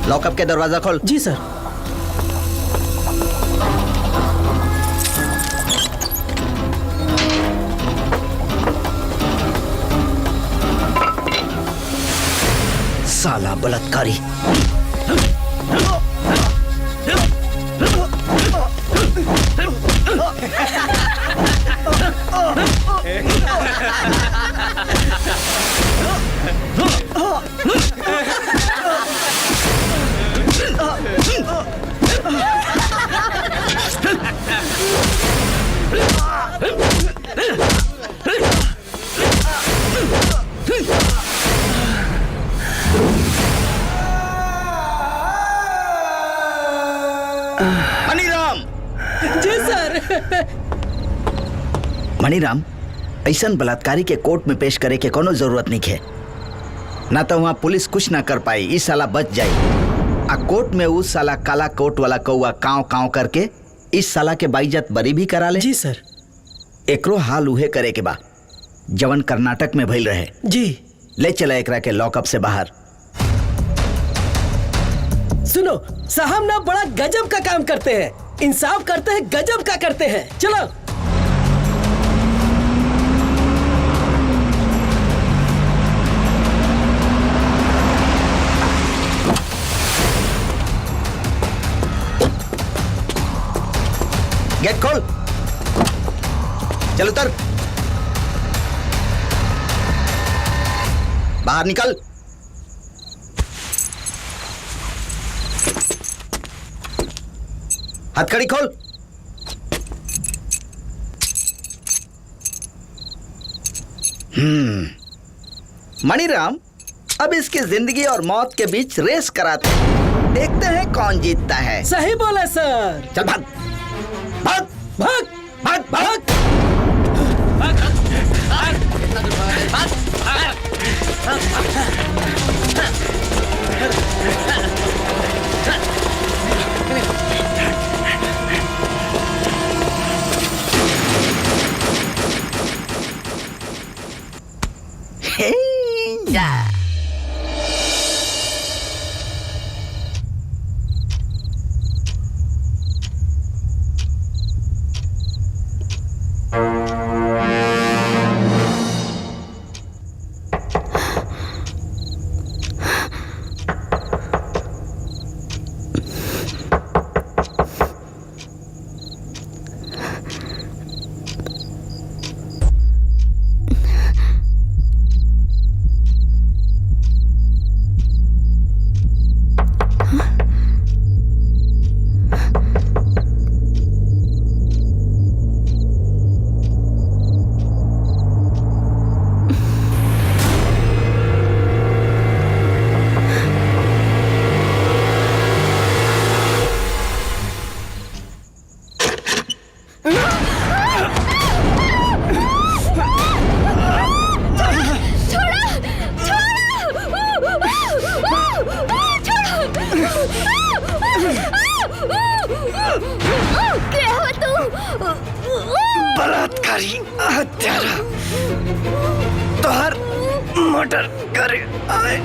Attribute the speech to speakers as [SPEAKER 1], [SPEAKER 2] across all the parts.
[SPEAKER 1] Lockup के दरवाजा खोल।
[SPEAKER 2] जी सर।
[SPEAKER 1] साला बलात्कारी। मणिराम।
[SPEAKER 2] जी सर।
[SPEAKER 1] मणिराम, ऐसा बलात्कारी के कोर्ट में पेश करे के कोनो जरूरत नहीं है। ना तो वहाँ पुलिस कुछ ना कर पाई, इस साला बच जाई। आ कोर्ट में उस साला काला कोट वाला कौआ काव काव करके इस साला के बाइज्जत बरी भी करा ले।
[SPEAKER 2] जी सर।
[SPEAKER 1] एकरो हाल उहे करे के बा जवन कर्नाटक में भइल रहे।
[SPEAKER 2] जी।
[SPEAKER 1] ले चला एकरा के लॉकअप से बाहर।
[SPEAKER 2] सुनो साहब ना बड़ा गजब का काम करते हैं, इंसाफ करते हैं, गजब का करते हैं। चलो।
[SPEAKER 1] गेट खोल। चल उतर। बाहर निकल। हथकड़ी खोल। मणिराम, अब इसकी जिंदगी और मौत के बीच रेस कराते हैं। देखते हैं कौन जीतता है।
[SPEAKER 2] सही बोला सर।
[SPEAKER 1] चल भाग भाग
[SPEAKER 2] भाग
[SPEAKER 1] भाग भाग। बलात्कारी हत्यारा तो हर मर्डर करे आए।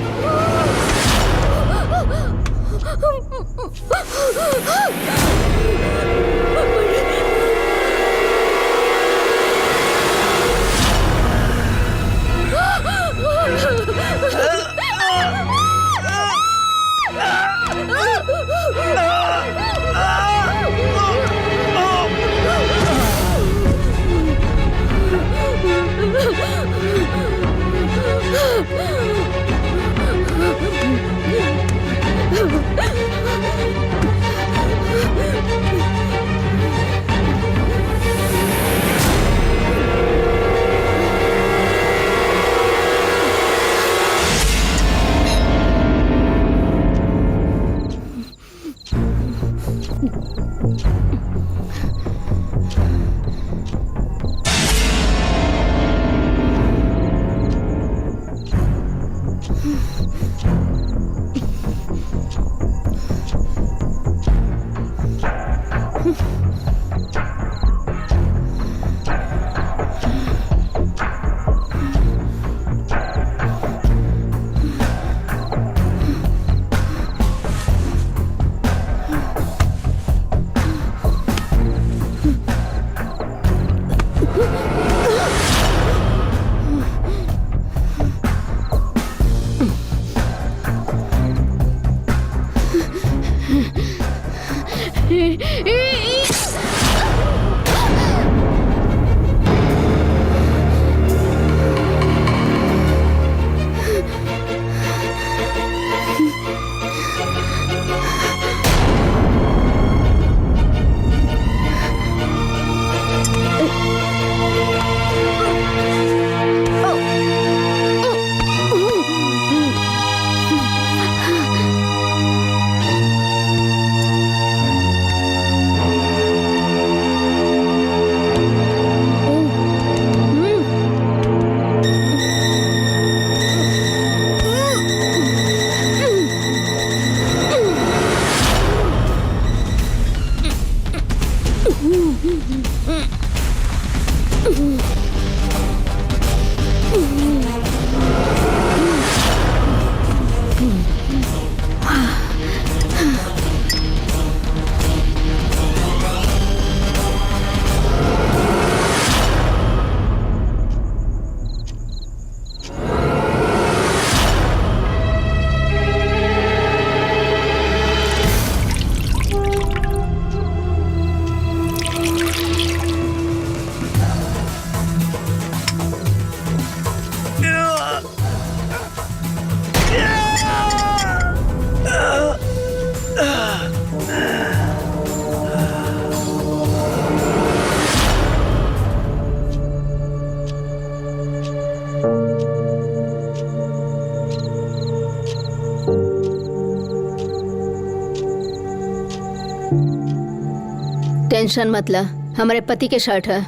[SPEAKER 3] टेंशन मत ला, हमारे पति के शर्ट है।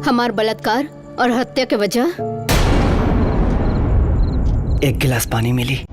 [SPEAKER 3] हमार बलात्कार और हत्या के वजह
[SPEAKER 4] एक गिलास पानी मिली।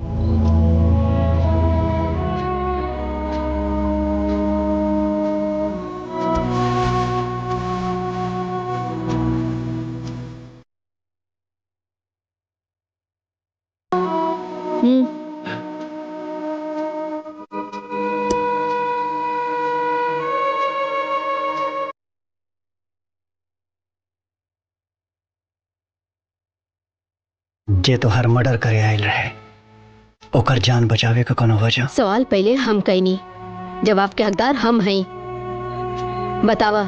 [SPEAKER 4] जे तो हर मर्डर करे आयल रहे, ओकर जान बचावे का कोनो वजह?
[SPEAKER 3] सवाल पहले हम कहीं नहीं, जवाब के हकदार हम हैं। बतावा।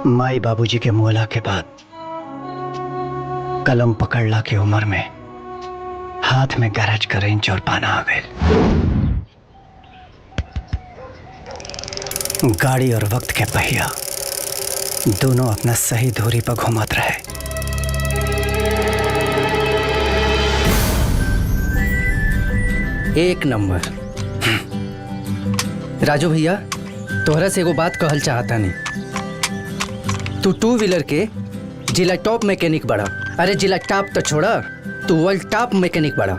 [SPEAKER 4] माई बाबूजी के मुअला के बाद कलम पकड़ला के उम्र में हाथ में गरज कर इंच और पाना आ गए। गाड़ी और वक्त के पहिया दोनों अपना सही धुरी पर घुमात रहे।
[SPEAKER 2] एक नंबर। राजू भैया, तोहरा से एगो बात कहल चाहता नहीं। तू टू व्हीलर के जिला टॉप मैकेनिक बड़ा। अरे जिला टॉप तो छोड़ा, तू वर्ल्ड टॉप मैकेनिक बड़ा।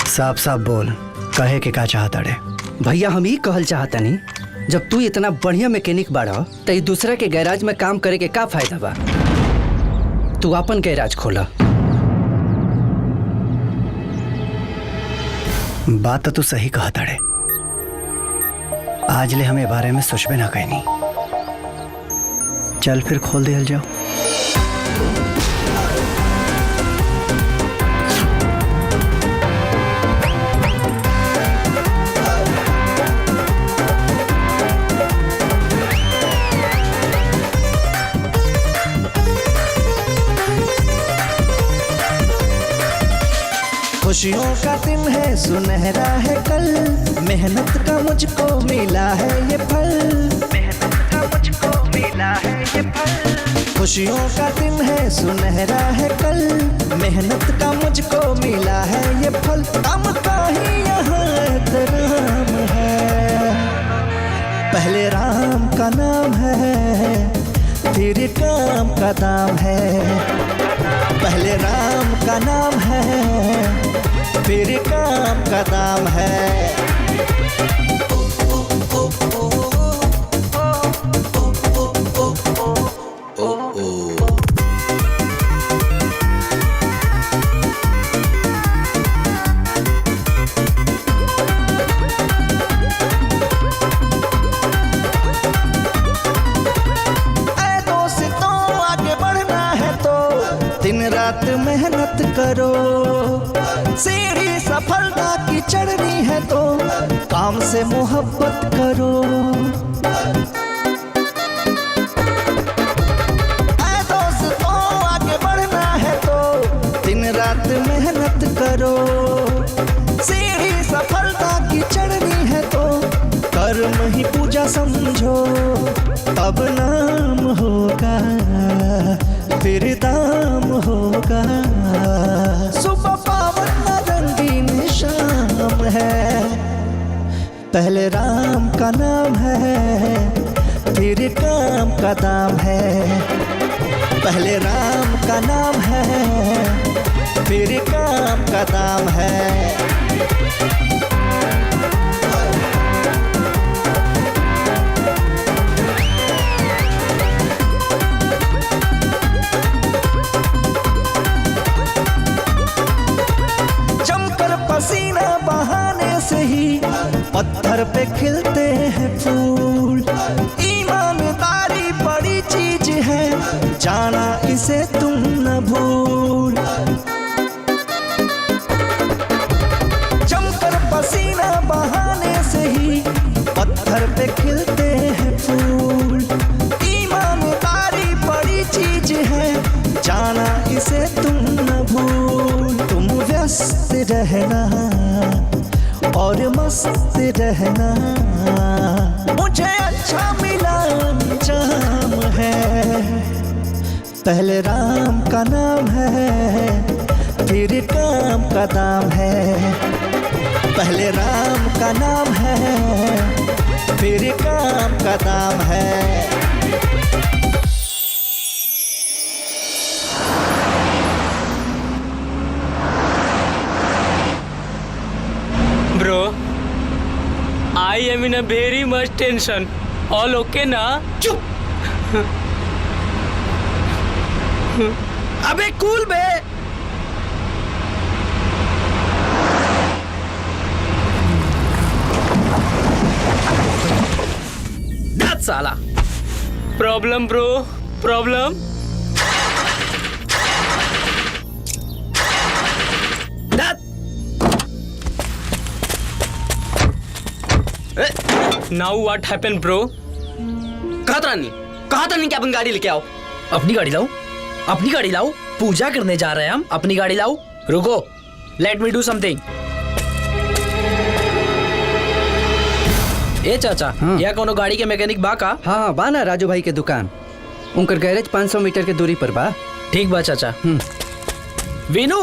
[SPEAKER 4] साफ साफ बोल, कहे के का चाहता रे?
[SPEAKER 2] भैया हम ही कहल चाहता नहीं, जब तू इतना बढ़िया मैकेनिक बाड़ा तो दूसरा के गैराज में काम करे के का फायदा बा? तू अपन गैराज खोला।
[SPEAKER 4] बात तो तू सही कहा ताड़े। आज ले हमें बारे में सोचबे ना कहनी। चल फिर खोल दिया जाओ।
[SPEAKER 5] खुशियों का दिन है, सुनहरा है कल, मेहनत का मुझको मिला है ये फल, मेहनत का मुझको मिला है ये फल। खुशियों का दिन है, सुनहरा है कल, मेहनत का मुझको मिला है ये फल। काम का ही यहाँ एहतराम है, पहले राम का नाम है, फिर काम का दाम है। पहले राम का नाम है, फिर काम का दाम है। रात मेहनत करो, सीढ़ी सफलता की चढ़नी है तो काम से मोहब्बत करो। ऐ दोस्तों आगे बढ़ना है तो दिन रात मेहनत करो, सीढ़ी सफलता की चढ़नी है तो कर्म ही पूजा समझो, तब नाम होगा फिर दाम होगा। सुबह पावन रंगीन शाम है, पहले राम का नाम है फिर काम का दाम है, पहले राम का नाम है फिर काम का दाम है। पसीना बहाने से ही पत्थर पे खिलते हैं फूल, ईमानदारी बड़ी चीज है जाना इसे तुम न भूल। जमकर पसीना बहाने से ही पत्थर पे खिलते हैं फूल, ईमानदारी बड़ी चीज है जाना इसे तुम न भूल। तुम व्यस्त रहना और मस्त रहना, मुझे अच्छा मिला अंजाम है, पहले राम का नाम है फिर काम का दाम है, पहले राम का नाम है फिर काम का दाम है।
[SPEAKER 6] Bro, I am in a very much tension. All okay ना?
[SPEAKER 2] चुप। अबे कूल बे। That's साला।
[SPEAKER 6] Problem bro, problem. Now what happened bro?
[SPEAKER 7] कहा था नहीं कि अपन गाड़ी लेके आओ।
[SPEAKER 2] अपनी गाड़ी लाओ, अपनी गाड़ी लाओ, पूजा करने जा रहे हैं हम, अपनी गाड़ी लाओ।
[SPEAKER 7] रुको, लेट मी डू समथिंग।
[SPEAKER 2] ए चाचा,
[SPEAKER 7] यह कोनो गाड़ी के मैकेनिक बा का?
[SPEAKER 2] हाँ बा ना, राजू भाई के दुकान, उनकर गैरेज 500 मीटर के दूरी पर बा।
[SPEAKER 7] ठीक बा चाचा। वीनू,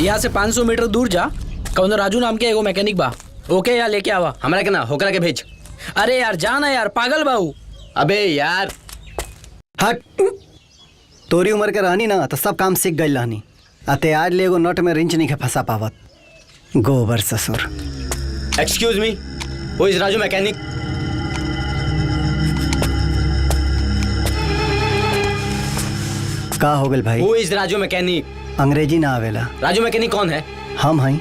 [SPEAKER 7] यहाँ से 500 मीटर दूर जा, कौन राजू नाम के एगो मैकेनिक बा, ओके यार लेके आवा।
[SPEAKER 8] हमारा के ना होकरा के भेज।
[SPEAKER 7] अरे यार जाना यार, पागल बाऊ।
[SPEAKER 8] अबे यार
[SPEAKER 9] हट, तोरी उम्र के रहनी ना तो सब काम सीख गई रहनी, अते आज ले एगो नट में रिंच नहीं के फंसा पावत। गोबर ससुर।
[SPEAKER 8] एक्सक्यूज मी, हु इज राजू मैकेनिक?
[SPEAKER 9] का हो गल भाई?
[SPEAKER 8] हु इज राजू मैकेनिक?
[SPEAKER 9] अंग्रेजी ना आवेला।
[SPEAKER 8] राजू मैकेनिक कौन है?
[SPEAKER 9] हम हई।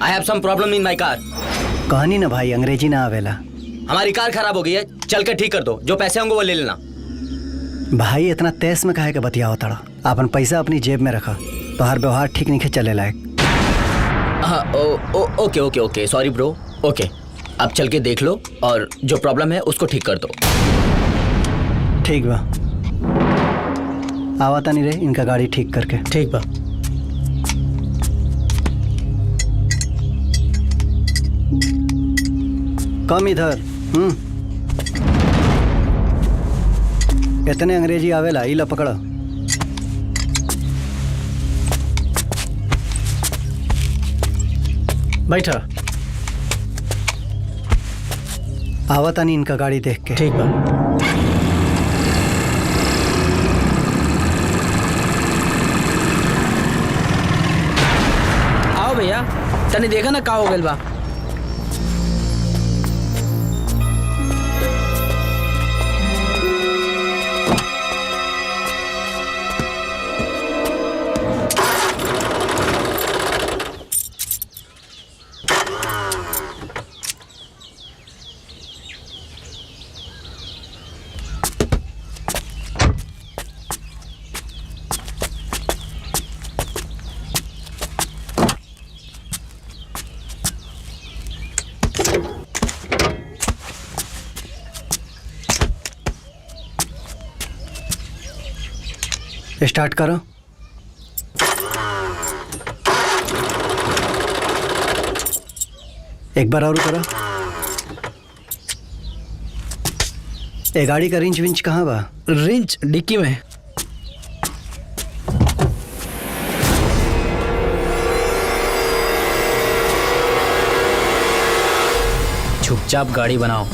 [SPEAKER 8] I have some problem in my car.
[SPEAKER 9] कहनी ना भाई, अंग्रेजी ना आवेला।
[SPEAKER 8] हमारी कार खराब हो गई है, चल कर ठीक कर दो, जो पैसे होंगे वो ले लेना।
[SPEAKER 9] भाई इतना तेज में काहे के बतियाओ तड़ा? अपन पैसा अपनी जेब में रखा, तो हर व्यवहार ठीक नहीं चले लायक।
[SPEAKER 8] हाँ ओके ओके ओके, सॉरी ब्रो। ओके, अब चल के देख लो और जो प्रॉब्लम है उसको ठीक कर दो।
[SPEAKER 9] ठीक बा, आवता नहीं रे इनका गाड़ी ठीक करके।
[SPEAKER 7] ठीक बा।
[SPEAKER 9] कम इधर। इतने अंग्रेजी आवेला, इला पकड़ा।
[SPEAKER 7] बैठा।
[SPEAKER 9] आवता नहीं इनका गाड़ी देख के।
[SPEAKER 7] ठीक बा। आओ भैया, तने देखा ना का हो गइल बा।
[SPEAKER 9] स्टार्ट करो। एक बार और करो। ए गाड़ी का रिंच विंच कहाँ बा?
[SPEAKER 7] रिंच डिक्की में। चुपचाप गाड़ी बनाओ।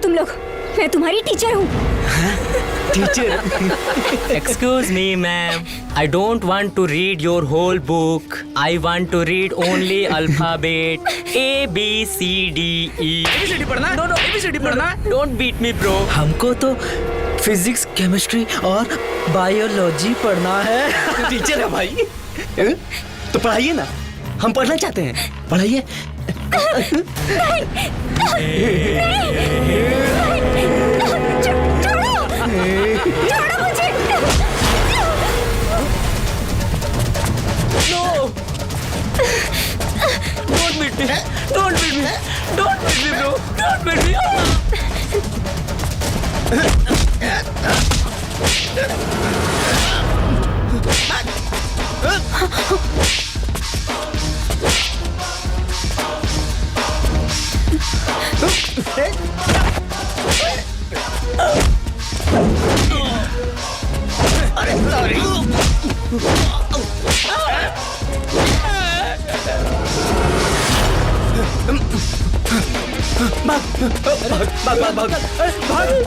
[SPEAKER 3] तुम लोग, मैं तुम्हारी टीचर हूँ।
[SPEAKER 6] Teacher? Excuse me, ma'am. I don't want to read your whole book. I want to read only alphabet A B C D E.
[SPEAKER 7] ABCD पढ़ना? No, ABCD पढ़ना?
[SPEAKER 6] Don't beat me, bro.
[SPEAKER 7] हमको तो physics, chemistry और biology पढ़ना है।
[SPEAKER 8] Teacher है भाई, तो पढ़ाइए ना, हम पढ़ना चाहते हैं, पढ़ाइए।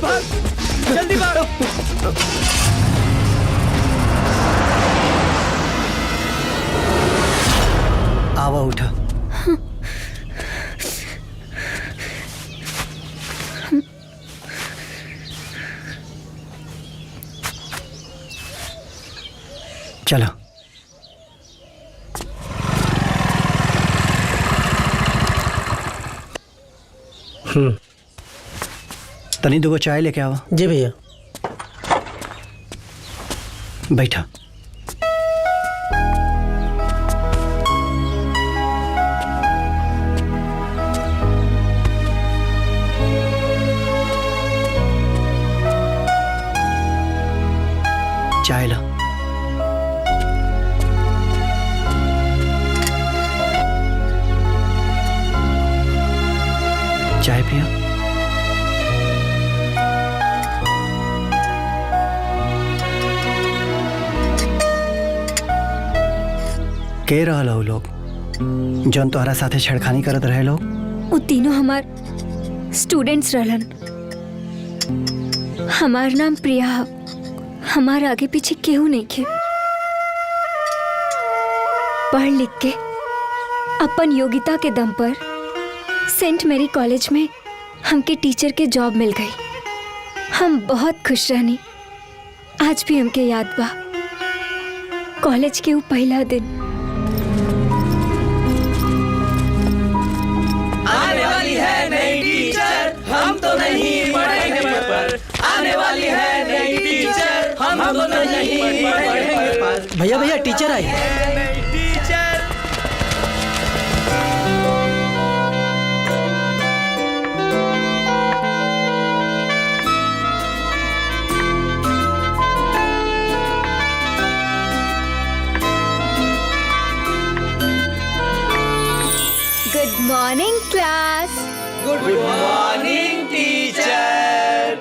[SPEAKER 7] भाग, जल्दी भाग।
[SPEAKER 9] आवा उठा। चलो। तनी दो चाय लेके आवा।
[SPEAKER 7] जी भैया।
[SPEAKER 9] बैठा। चाय ला। चाय पिया। के रहल हो लोग जौन तोहरा साथे छेड़खानी करत रहे लोग?
[SPEAKER 3] वो तीनों हमार स्टूडेंट्स रहलन। हमार नाम प्रिया। हमार आगे पीछे केहू नहीं खे। पढ़ लिख के अपन योग्यता के दम पर सेंट मैरी कॉलेज में हमके टीचर के जॉब मिल गई। हम बहुत खुश रहनी। आज भी हमके याद बा कॉलेज के वो पहला दिन।
[SPEAKER 7] आने वाली है नई टीचर, हम तो नहीं पढ़ेंगे पर। आने वाली है नई टीचर, हम तो नहीं पढ़ेंगे पर। भैया teacher I.
[SPEAKER 3] Good morning class.
[SPEAKER 7] Good morning teacher.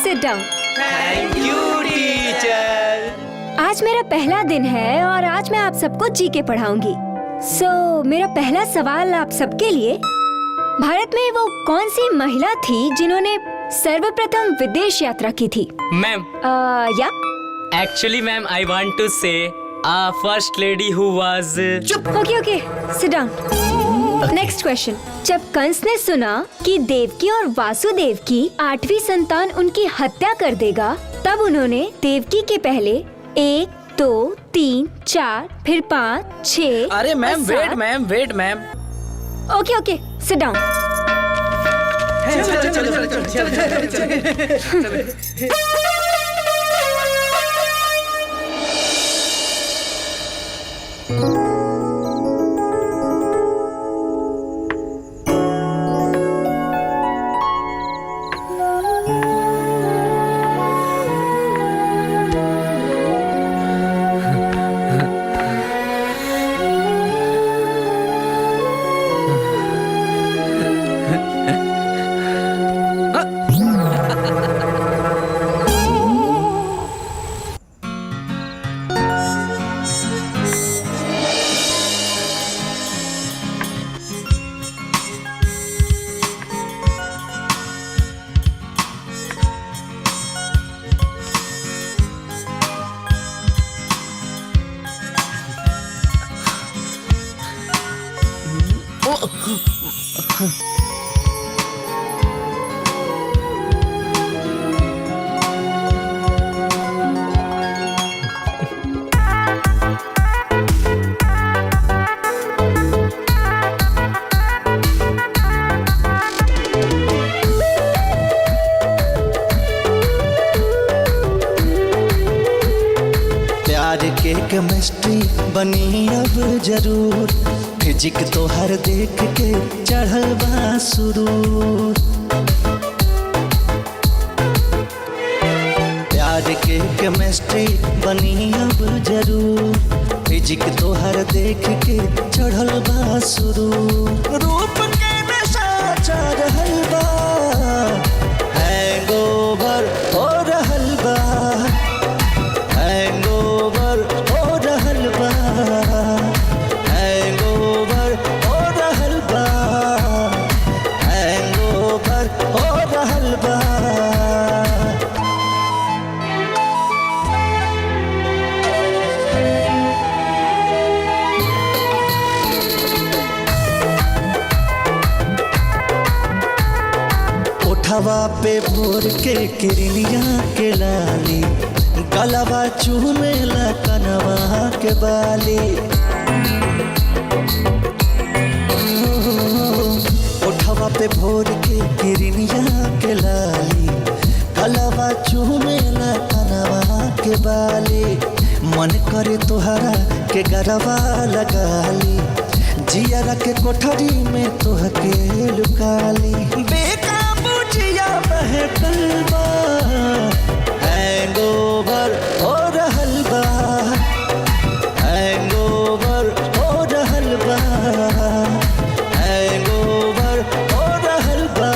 [SPEAKER 3] Seat down.
[SPEAKER 7] Thank you teacher.
[SPEAKER 3] आज मेरा पहला दिन है और आज मैं आप सबको जीके पढ़ाऊंगी। मेरा पहला सवाल आप सबके लिए, भारत में वो कौन सी महिला थी जिन्होंने सर्वप्रथम विदेश यात्रा की थी?
[SPEAKER 6] मैम।
[SPEAKER 3] या
[SPEAKER 6] Actually, ma'am, I want to say, first lady who was.
[SPEAKER 3] Okay okay, sit down. Next question. जब कंस ने सुना कि देवकी और वासुदेव की 8वीं संतान उनकी हत्या कर देगा, तब उन्होंने देवकी के पहले 1, 2, 3, 4, फिर 5, 6।
[SPEAKER 7] अरे मैम वेट मैम।
[SPEAKER 3] ओके ओके, सिट डाउन।
[SPEAKER 5] के केमिस्ट्री बनी अब जरूर, फिजिक्स तो हर देख के चढ़ल बा सुरूर। प्यार के केमिस्ट्री बनी अब जरूर, फिजिक्स तो हर देख के चढ़ल बा सुरूर। रूप के नशा चढ़ रहल बा, हैंगओवर हो रहल बा, हैंगओवर हो रहल बा, हैंगओवर हो रहल बा, हैंगओवर हो रहल बा। हवा पे भोर के किरनिया के लाली, गलवा चूमेला कनवा के बाली। उठवा पे भोर के किरनिया के लाली, गलवा चूमेला कनवा के बाली। मन करे तोहरा के गरवा लगाली, जियरा के कोठरी में तोहके लुकाली। बेकाबू जिया बहकल बा, हैंगओवर हो रहल बा, हैंगओवर हो रहल बा, हैंगओवर हो रहल बा,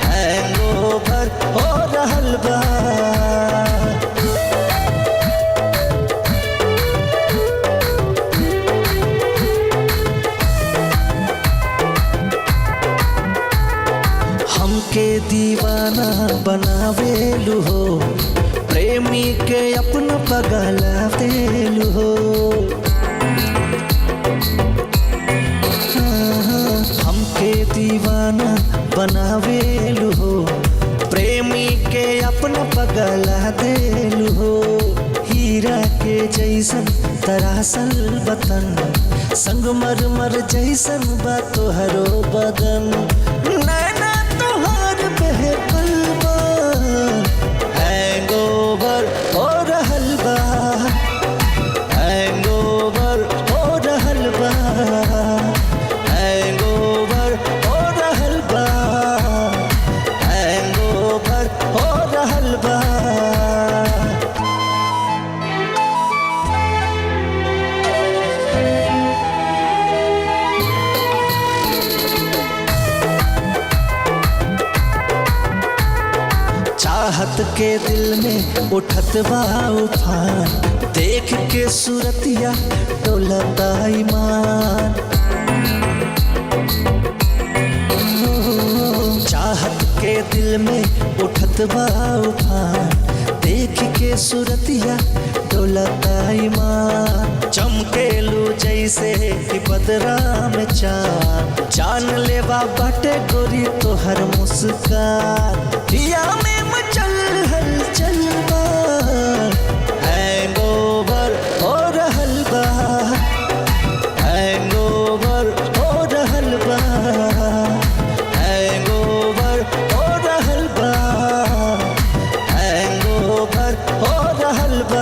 [SPEAKER 5] हैंगओवर हो रहल बा। के दीवाना बनावेलु हो, प्रेमी के अपना पगलावेलु हो। हमके दीवाना बनावेलु हो, प्रेमी के अपना पगला देलु हो। हीरा के जैसन तरासल बतन, संगमरमर जैसन बा तोहरो बदन। नैना बहकल बा, हैंगओवर हो रहल बा, हैंगओवर हो रहल बा, हैंगओवर हो रहल बा, हैंगओवर हो रहल बा। चाहत के दिल में उठत बा उफान, देख के सूरतिया डोलता ईमान। चाहत के दिल में उठत बा उफान, देख देख के सूरतिया डोलता ईमान, चमकेलू जैसे कि बदरा में चांद, जान लेवा बाटे गोरी तोहर मुस्कान, दिया में मचल हलचल बा, हैंगओवर हो रहल बा, हैंगओवर हो रहल बा, हैंगओवर हो रहल बा, हैंगओवर हो रहल बा।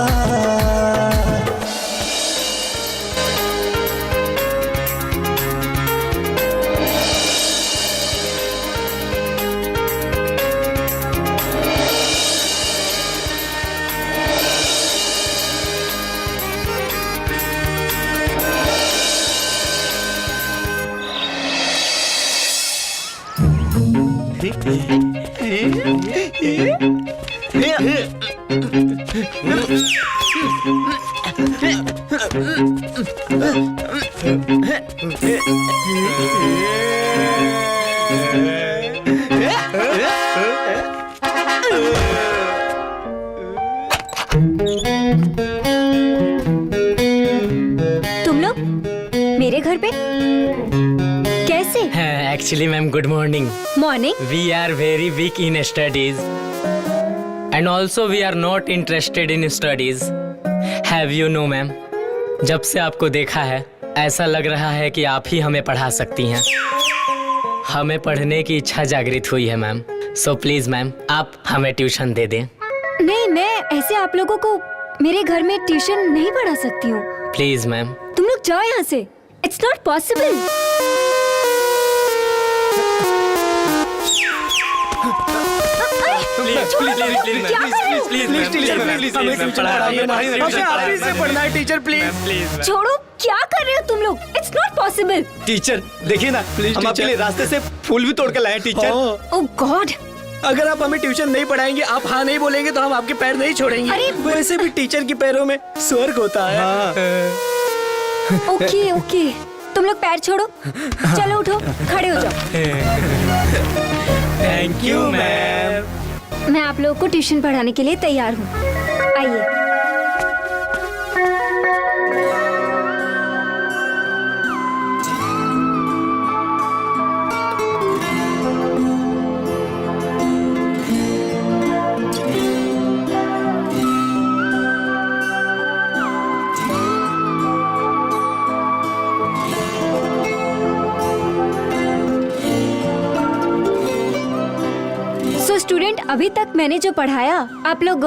[SPEAKER 3] तुम लोग मेरे घर पे कैसे?
[SPEAKER 6] Actually, ma'am, good morning.
[SPEAKER 3] Morning.
[SPEAKER 6] We are very weak in studies. And also we are not interested in studies. Have you know, ma'am? जब से आपको देखा है, ऐसा लग रहा है कि आप ही हमें पढ़ा सकती हैं। हमें पढ़ने की इच्छा जागृत हुई है, मैम। So please, मैम, आप हमें ट्यूशन दे दें।
[SPEAKER 3] नहीं, मैं ऐसे आप लोगों को मेरे घर में ट्यूशन नहीं पढ़ा सकती हूँ।
[SPEAKER 6] Please, ma'am.
[SPEAKER 3] तुम लोग जाओ यहाँ से। It's not possible. छोड़ो, क्या कर रहे हो तुम लोग? It's not possible.
[SPEAKER 7] टीचर देखिए ना, हम आपके लिए रास्ते से फूल भी तोड़ कर लाए टीचर।
[SPEAKER 3] ओह गॉड,
[SPEAKER 7] अगर आप हमें ट्यूशन नहीं पढ़ाएंगे, आप हाँ नहीं बोलेंगे तो हम आपके पैर नहीं छोड़ेंगे।
[SPEAKER 3] अरे
[SPEAKER 7] वैसे भी टीचर के पैरों में स्वर्ग होता है।
[SPEAKER 3] ओके ओके, तुम लोग पैर छोड़ो, चलो उठो, खड़े हो जाओ।
[SPEAKER 6] Thank you, ma'am.
[SPEAKER 3] मैं आप लोगों को ट्यूशन पढ़ाने के लिए तैयार हूँ। आइए। स्टूडेंट, अभी तक मैंने जो पढ़ाया आप लोग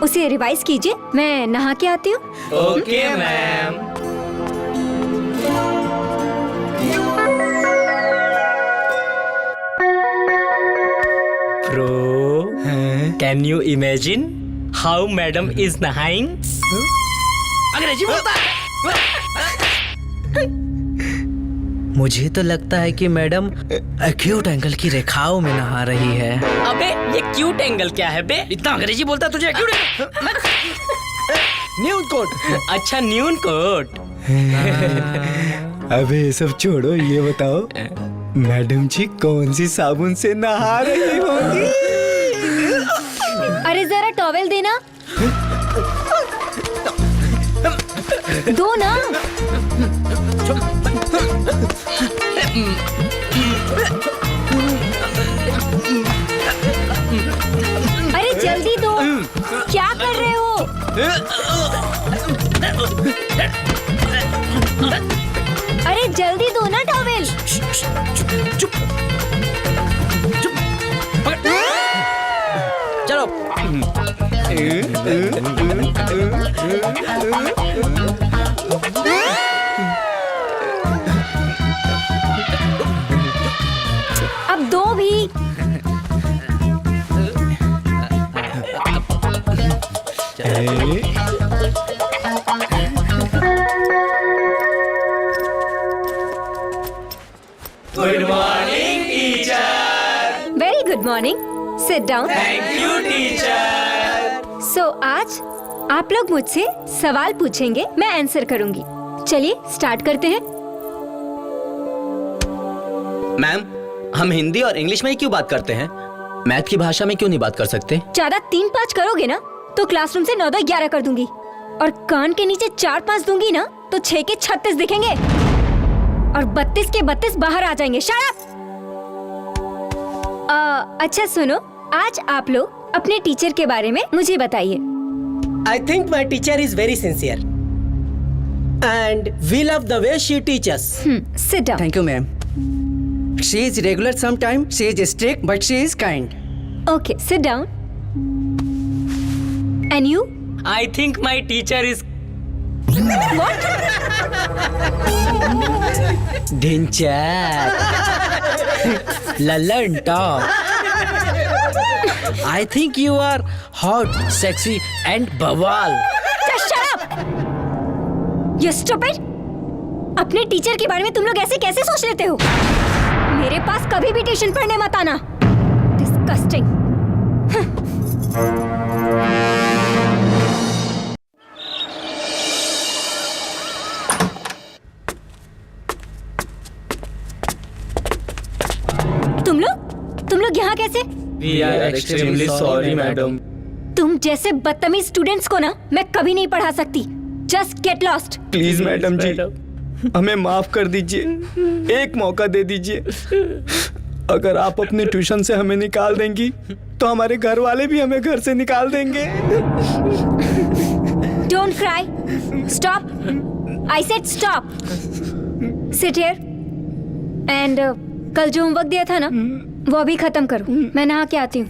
[SPEAKER 3] उसे रिवाइज कीजिए। मैं नहा के आती हूँ।
[SPEAKER 6] ओके, ma'am. Bro, can you imagine how madam is nahaying?
[SPEAKER 7] अंग्रेजी बोलता है।
[SPEAKER 10] मुझे तो लगता है कि मैडम एक्यूट एंगल की रेखाओं में नहा रही है।
[SPEAKER 6] अबे ये क्यूट एंगल क्या है बे?
[SPEAKER 7] इतना अंग्रेजी बोलता है तुझे एक्यूट? न्यून कोट।
[SPEAKER 6] अच्छा, न्यून कोट।
[SPEAKER 7] अबे सब छोड़ो, ये बताओ मैडम जी कौन सी साबुन से नहा रही होगी?
[SPEAKER 3] अरे जरा टॉवेल देना। दो ना। अरे जल्दी दो, क्या कर रहे हो? अरे जल्दी दो ना टॉवेल।
[SPEAKER 7] चलो।
[SPEAKER 3] अब दो भी।
[SPEAKER 6] Good morning teacher.
[SPEAKER 3] Very good morning, sit down.
[SPEAKER 6] Thank you teacher.
[SPEAKER 3] So आज आप लोग मुझसे सवाल पूछेंगे, मैं आंसर करूंगी। चलिए स्टार्ट करते हैं।
[SPEAKER 8] मैम, हम हिंदी और इंग्लिश में ही क्यों बात करते हैं? मैथ की भाषा में क्यों नहीं बात कर सकते?
[SPEAKER 3] ज्यादा 3-5 करोगे ना तो क्लासरूम से 9 2 11 कर दूंगी, और कान के नीचे 4 5 दूंगी ना तो 6 के 36 दिखेंगे, और 32 के 32 बाहर आ जाएंगे। Shut up. अच्छा सुनो, आज आप लोग अपने टीचर के बारे में मुझे बताइए।
[SPEAKER 7] I think my teacher is very sincere and we love the way she teaches.
[SPEAKER 3] Sit down.
[SPEAKER 2] Thank you ma'am. She is regular sometime, she is strict but she is kind.
[SPEAKER 3] Okay, sit down. And you?
[SPEAKER 6] I think my teacher is
[SPEAKER 3] What?
[SPEAKER 10] Dhinchak ललन top. I think you are hot, sexy and बवाल।
[SPEAKER 3] Just shut up! You stupid! अपने teacher के बारे में तुम लोग ऐसे कैसे सोच लेते हो? मेरे पास कभी भी ट्यूशन पढ़ने मत आना। Disgusting. तुम लोग यहाँ कैसे?
[SPEAKER 6] We are extremely sorry, madam.
[SPEAKER 3] तुम जैसे बदतमीज स्टूडेंट्स को ना मैं कभी नहीं पढ़ा सकती। Just get lost.
[SPEAKER 11] Please madam जी, हमें माफ कर दीजिए, एक मौका दे दीजिए। अगर आप अपने ट्यूशन से हमें निकाल देंगी तो हमारे घर वाले भी हमें घर से निकाल देंगे।
[SPEAKER 3] Don't cry. Stop. I said stop. Sit here. And कल जो होमवर्क दिया था ना वो अभी खत्म करो। मैं नहा के आती हूँ।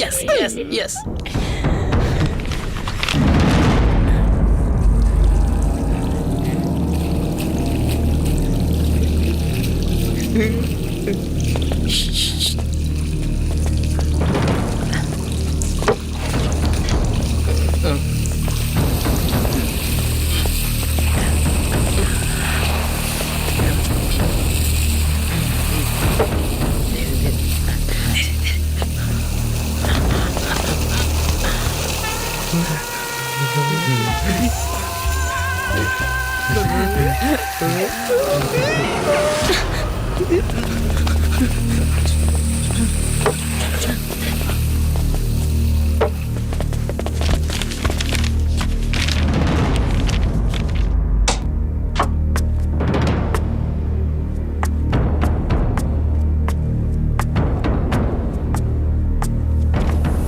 [SPEAKER 10] Yes, yes, yes.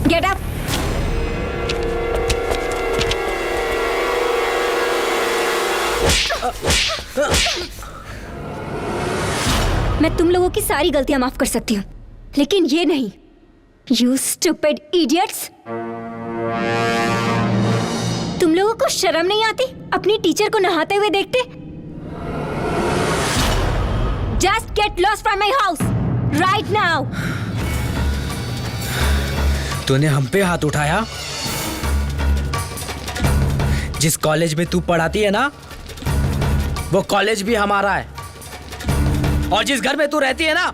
[SPEAKER 3] Get up. मैं तुम लोगों की सारी गलतियां माफ कर सकती हूँ, लेकिन ये नहीं। You stupid idiots! तुम लोगों को शर्म नहीं आती अपनी टीचर को नहाते हुए देखते? Just get lost from my house right now!
[SPEAKER 10] तूने हम पे हाथ उठाया? जिस कॉलेज में तू पढ़ाती है ना, वो कॉलेज भी हमारा है, और जिस घर में तू रहती है ना,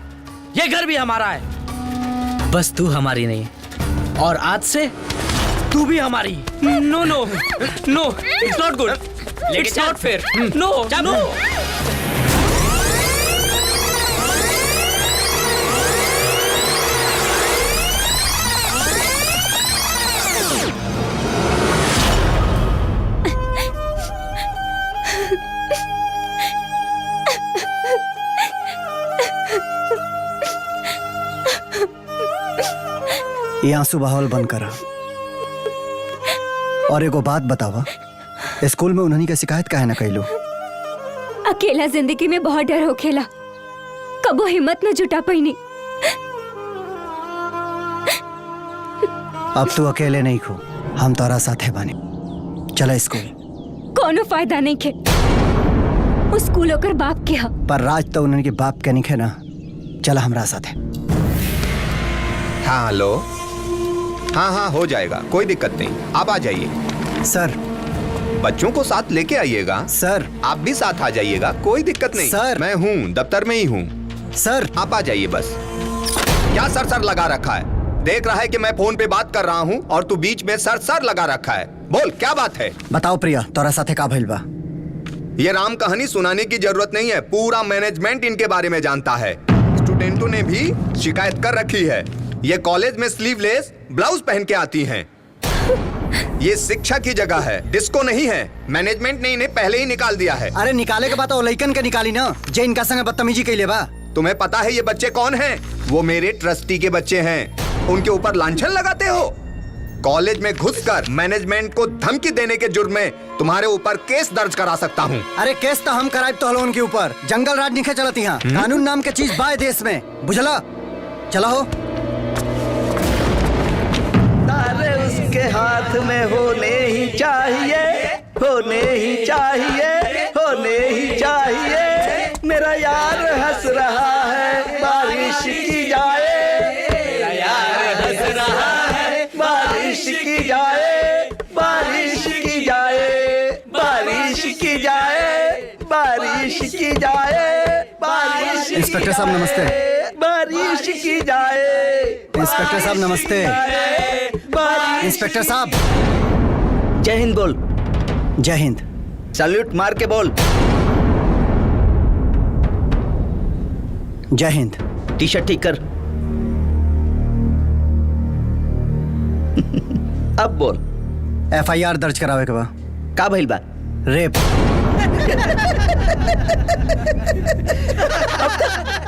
[SPEAKER 10] ये घर भी हमारा है। बस तू हमारी नहीं, और आज से तू भी हमारी।
[SPEAKER 6] No, no, no, it's not good. It's not fair. No, no.
[SPEAKER 9] ये आंसू बहावल बंद करा, और एगो बात बतावा, स्कूल में उन्होंने का शिकायत काहे ना कैलू?
[SPEAKER 3] अकेला जिंदगी में बहुत डर हो खेला, कबो हिम्मत न जुटा पाई नहीं।
[SPEAKER 9] अब तू अकेले नहीं खो, हम तारा साथे बानी। चला स्कूल।
[SPEAKER 3] कोनो फायदा नहीं खे, उस स्कूल होकर बाप के हा,
[SPEAKER 9] पर राज तो उन्होंने के बाप के नहीं खे ना। चला हमरा साथे।
[SPEAKER 12] हाँ हेलो, हाँ हाँ हो जाएगा, कोई दिक्कत नहीं, आप आ जाइए।
[SPEAKER 9] सर,
[SPEAKER 12] बच्चों को साथ लेके आइएगा।
[SPEAKER 9] सर,
[SPEAKER 12] आप भी साथ आ जाइएगा, कोई दिक्कत नहीं।
[SPEAKER 9] सर,
[SPEAKER 12] मैं हूँ, दफ्तर में ही हूँ।
[SPEAKER 9] सर,
[SPEAKER 12] आप आ जाइए बस। क्या सर सर लगा रखा है? देख रहा है कि मैं फोन पे बात कर रहा हूँ और तू बीच में सर सर लगा रखा है। बोल क्या बात है?
[SPEAKER 9] बताओ प्रिया, तोरा साथे का भइल बा?
[SPEAKER 12] ये राम कहानी सुनाने की जरूरत नहीं है, पूरा मैनेजमेंट इनके बारे में जानता है। स्टूडेंटों ने भी शिकायत कर रखी है। ये कॉलेज में स्लीवलेस ब्लाउज पहन के आती हैं। ये शिक्षा की जगह है, डिस्को नहीं है। मैनेजमेंट ने इन्हें पहले ही निकाल दिया है।
[SPEAKER 9] अरे निकाले के बाद तो लइकन के निकाली ना, जे इनका संग बदतमीजी कैले बा।
[SPEAKER 12] तुम्हें पता है ये बच्चे कौन हैं? वो मेरे ट्रस्टी के बच्चे हैं। उनके ऊपर लांछन लगाते हो? कॉलेज में घुसकर मैनेजमेंट को धमकी देने के जुर्म में तुम्हारे ऊपर केस दर्ज करा सकता हूँ।
[SPEAKER 9] अरे केस तो हम कराए तो हलो उनके ऊपर। जंगल राज निखे चलती यहाँ, कानून नाम के चीज बाय देश में, बुझला? चला हो।
[SPEAKER 5] तारे उसके हाथ में होने ही चाहिए, होने ही चाहिए, होने ही चाहिए। मेरा यार हंस रहा है, बारिश की जाए। मेरा यार हंस रहा है, बारिश की जाए, बारिश की जाए, बारिश की जाए, बारिश की जाए, बारिश।
[SPEAKER 9] इंस्पेक्टर साहब नमस्ते।
[SPEAKER 5] बारिश की जाए।
[SPEAKER 9] इंस्पेक्टर साहब नमस्ते। इंस्पेक्टर साहब।
[SPEAKER 1] जय हिंद बोल।
[SPEAKER 9] जय हिंद।
[SPEAKER 1] सैल्यूट मार के बोल।
[SPEAKER 9] जय हिंद।
[SPEAKER 1] टी शर्ट ठीक कर। अब बोल।
[SPEAKER 9] FIR दर्ज करावे के बा।
[SPEAKER 1] का भइल बा?
[SPEAKER 9] रेप।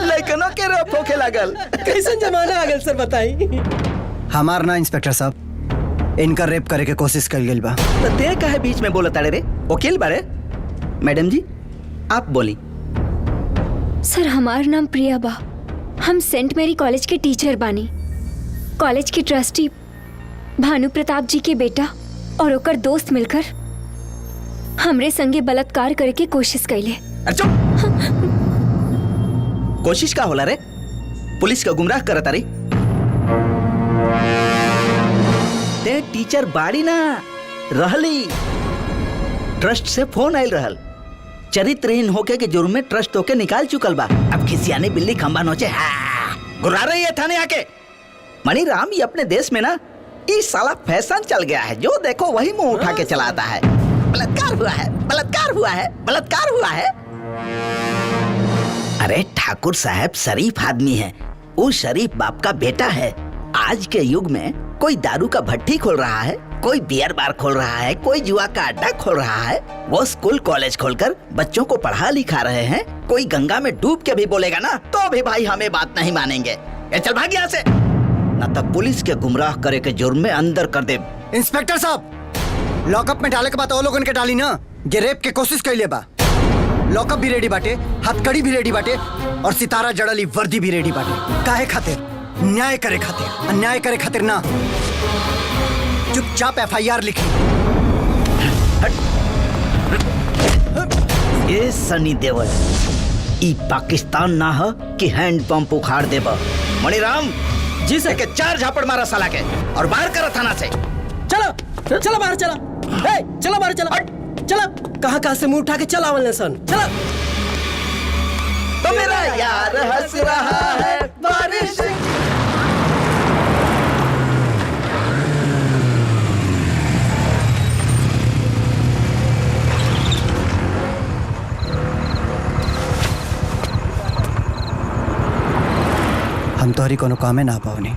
[SPEAKER 5] लइकनों के रेप होके लागल। कैसन जमाना आ गल सर, बताई।
[SPEAKER 9] हमार ना इंस्पेक्टर साहब, इनका रेप करे के कोशिश कर गई बा।
[SPEAKER 1] तो ते काहे बीच में बोलत ताड़े रे? वकील बारे? मैडम जी आप बोली।
[SPEAKER 3] सर हमार नाम प्रिया बा। हम सेंट मेरी कॉलेज के टीचर बानी। कॉलेज के ट्रस्टी भानु प्रताप जी के बेटा और ओकर दोस्त मिलकर हमरे संगे बलात्कार करे के कोशिश कैले।
[SPEAKER 1] अच्छा कोशिश का होला रे? पुलिस का गुमराह करत तारी? ते टीचर बाड़ी ना रहली। ट्रस्ट से फोन आयल रहल। चरित्रहीन होके के जुर्म में ट्रस्ट होके निकाल चुकल बा। अब खिसियाने बिल्ली खंबा नोचे गुर्रा रही है थाने आके। मणि राम ये अपने देश में ना इस साला फैशन चल गया है, जो देखो वही मुंह उठा के चलाता है। बलात्कार हुआ है, बलात्कार हुआ है, बलात्कार हुआ है। अरे ठाकुर साहब शरीफ आदमी है, वो शरीफ बाप का बेटा है। आज के युग में कोई दारू का भट्टी खोल रहा है, कोई बियर बार खोल रहा है, कोई जुआ का अड्डा खोल रहा है। वो स्कूल कॉलेज खोलकर बच्चों को पढ़ा लिखा रहे हैं। कोई गंगा में डूब के भी बोलेगा ना तो भी भाई हमें बात नहीं मानेंगे। ए चल भाग यहाँ से, न तो पुलिस के गुमराह करे के जुर्म में अंदर कर दे।
[SPEAKER 9] इंस्पेक्टर साहब, लॉकअप में डाले के बाद वो लोगन के डाली ना, जे रेप के कोशिश कैले बा। लॉकअप भी रेडी बाटे, हथकड़ी भी रेडी बाटे और सितारा जड़ली वर्दी भी रेडी बाटे। काहे खातिर? न्याय करे खातिर। अन्याय करे खातिर ना। चुपचाप FIR लिखी।
[SPEAKER 1] ये सनी देवल ई पाकिस्तान ना है कि हैंड पंप उखाड़ देबा। मणिराम जी से के 4 झापड़ मारा साला के और बाहर करा थाना से।
[SPEAKER 5] चलो चलो बाहर, चला चलो बाहर, चला चला। कहाँ से मुंह उठा के चला वाले सन, चला। तो मेरा यार हंस रहा है, बारिश।
[SPEAKER 9] हम तोहरी कोनो कामे ना पावनी,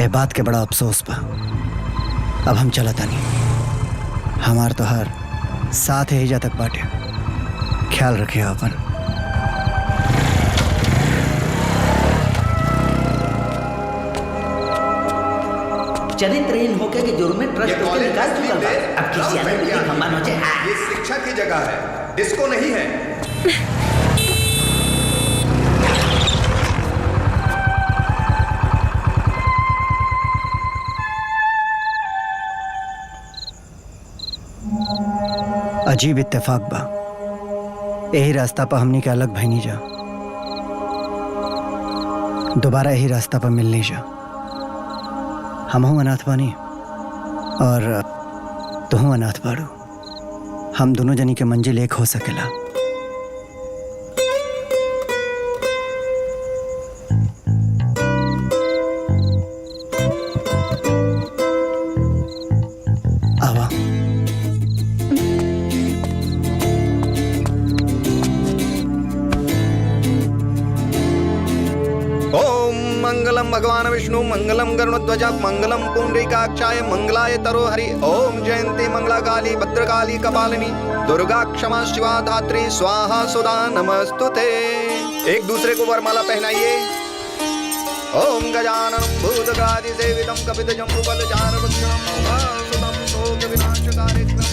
[SPEAKER 9] ए बात के बड़ा अफसोस बा। अब हम चलता नहीं। हमार तो हर साथ ही जा तक बाटे। ख्याल रखिए अपन।
[SPEAKER 1] चरित्रहीन होके के जुर्म में ट्रस्ट होके निकाल चुकल बा। अब किसी आने बिल्ली खंबा नोचे।
[SPEAKER 12] ये शिक्षा की जगह है, डिस्को नहीं है।
[SPEAKER 9] अजीब इत्तेफाक बा, यही रास्ता पर हमनी के अलग भईनी जा, दोबारा यही रास्ता पर मिलनी जा। हमहू अनाथ बानी और तुहू अनाथ बाड़ू। हम दोनों जनी के मंजिल एक हो सकेला।
[SPEAKER 12] भगवान विष्णु मंगलम गरुड़ध्वज मंगलम पुंडरीकाक्षाय मंगलाय तरोहरि। ओम जयंती मंगला काली भद्रकाली कपालिनी दुर्गा क्षमा शिवा धात्री स्वाहा सुधा नमस्तुते। एक दूसरे को वरमाला पहनाइए। ओम गजानन भूतगणाधि सेवितम कपित जम्बुफल चारभक्षणम उमासुतम शोक विनाशकारिणं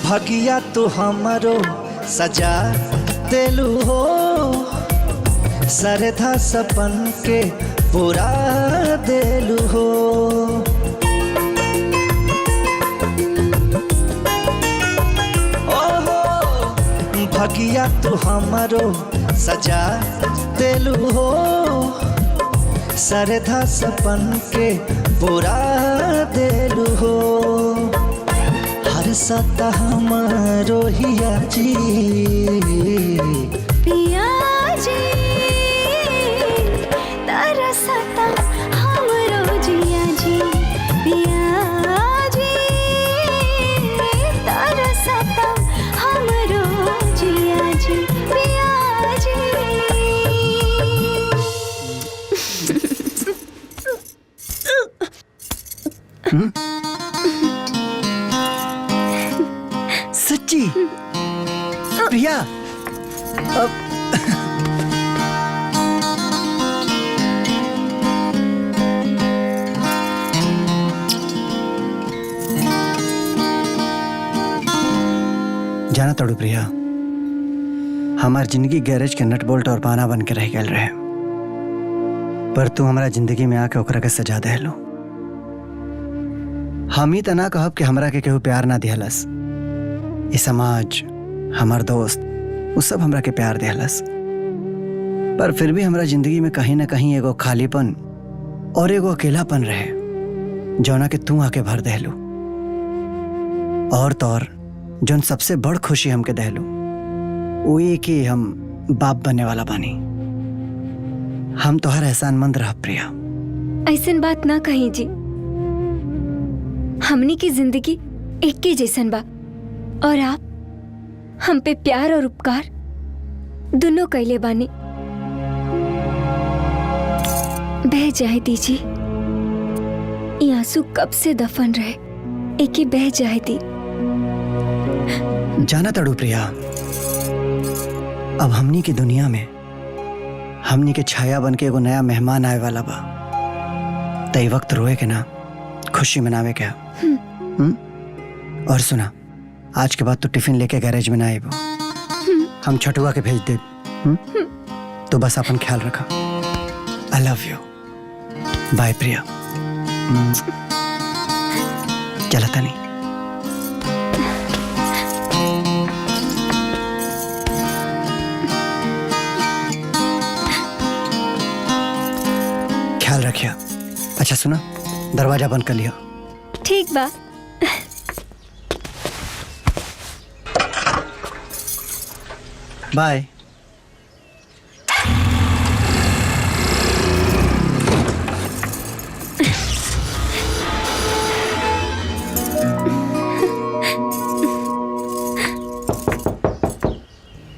[SPEAKER 5] भगिया तू हमारो सजा देलू हो, सरधा सपन के पूरा देलू हो। ओहो भगिया तू हमारो सजा देलू हो, सरधा सपन के पूरा देलू हो। सता हमारो हिया जी
[SPEAKER 13] पिया जी तरसता हमरो जिया जी पिया जी तरसता हमरो जिया जी पिया जी।
[SPEAKER 9] सच्ची प्रिया जाना तड़ू प्रिया, हमार जिंदगी गैरेज के नट बोल्ट और पाना बन के रह गए रहे, पर तू हमारा जिंदगी में आके ओकरा के सजा दे लो। हम ही तना कहब कि हमरा के केहू प्यार ना दिहलस, ये समाज हमार दोस्त वो सब हमरा के प्यार दिहलस, पर फिर भी हमरा जिंदगी में कहीं ना कहीं एगो खालीपन और एगो अकेलापन रहे, जौना के तू आके भर देहलू। और तौर जौन सबसे बड़ खुशी हमके देहलू वो ये कि हम बाप बनने वाला बानी। हम तोहर एहसानमंद रह प्रिया।
[SPEAKER 3] ऐसन बात ना कहीं जी। हमनी की जिंदगी एक के जैसन बा और आप हम पे प्यार और उपकार दोनों कैले बानी। बह जाए दीजिए, ये आंसू कब से दफन रहे, एक ही बह जाए दी।
[SPEAKER 9] जाना तड़ू प्रिया, अब हमनी की दुनिया में हमनी के छाया बन के एगो नया मेहमान आए वाला बा। तई वक्त रोए के ना, खुशी मनावे क्या। और सुना, आज के बाद तो टिफिन लेके गैरेज में ना आइबो, हम छठुआ के भेज दे। तो बस अपन ख्याल रखा। I love you. Bye Priya. चला तनी। ख्याल रखिया। अच्छा सुना, दरवाजा बंद कर लिया।
[SPEAKER 3] ठीक बा।
[SPEAKER 9] बाय।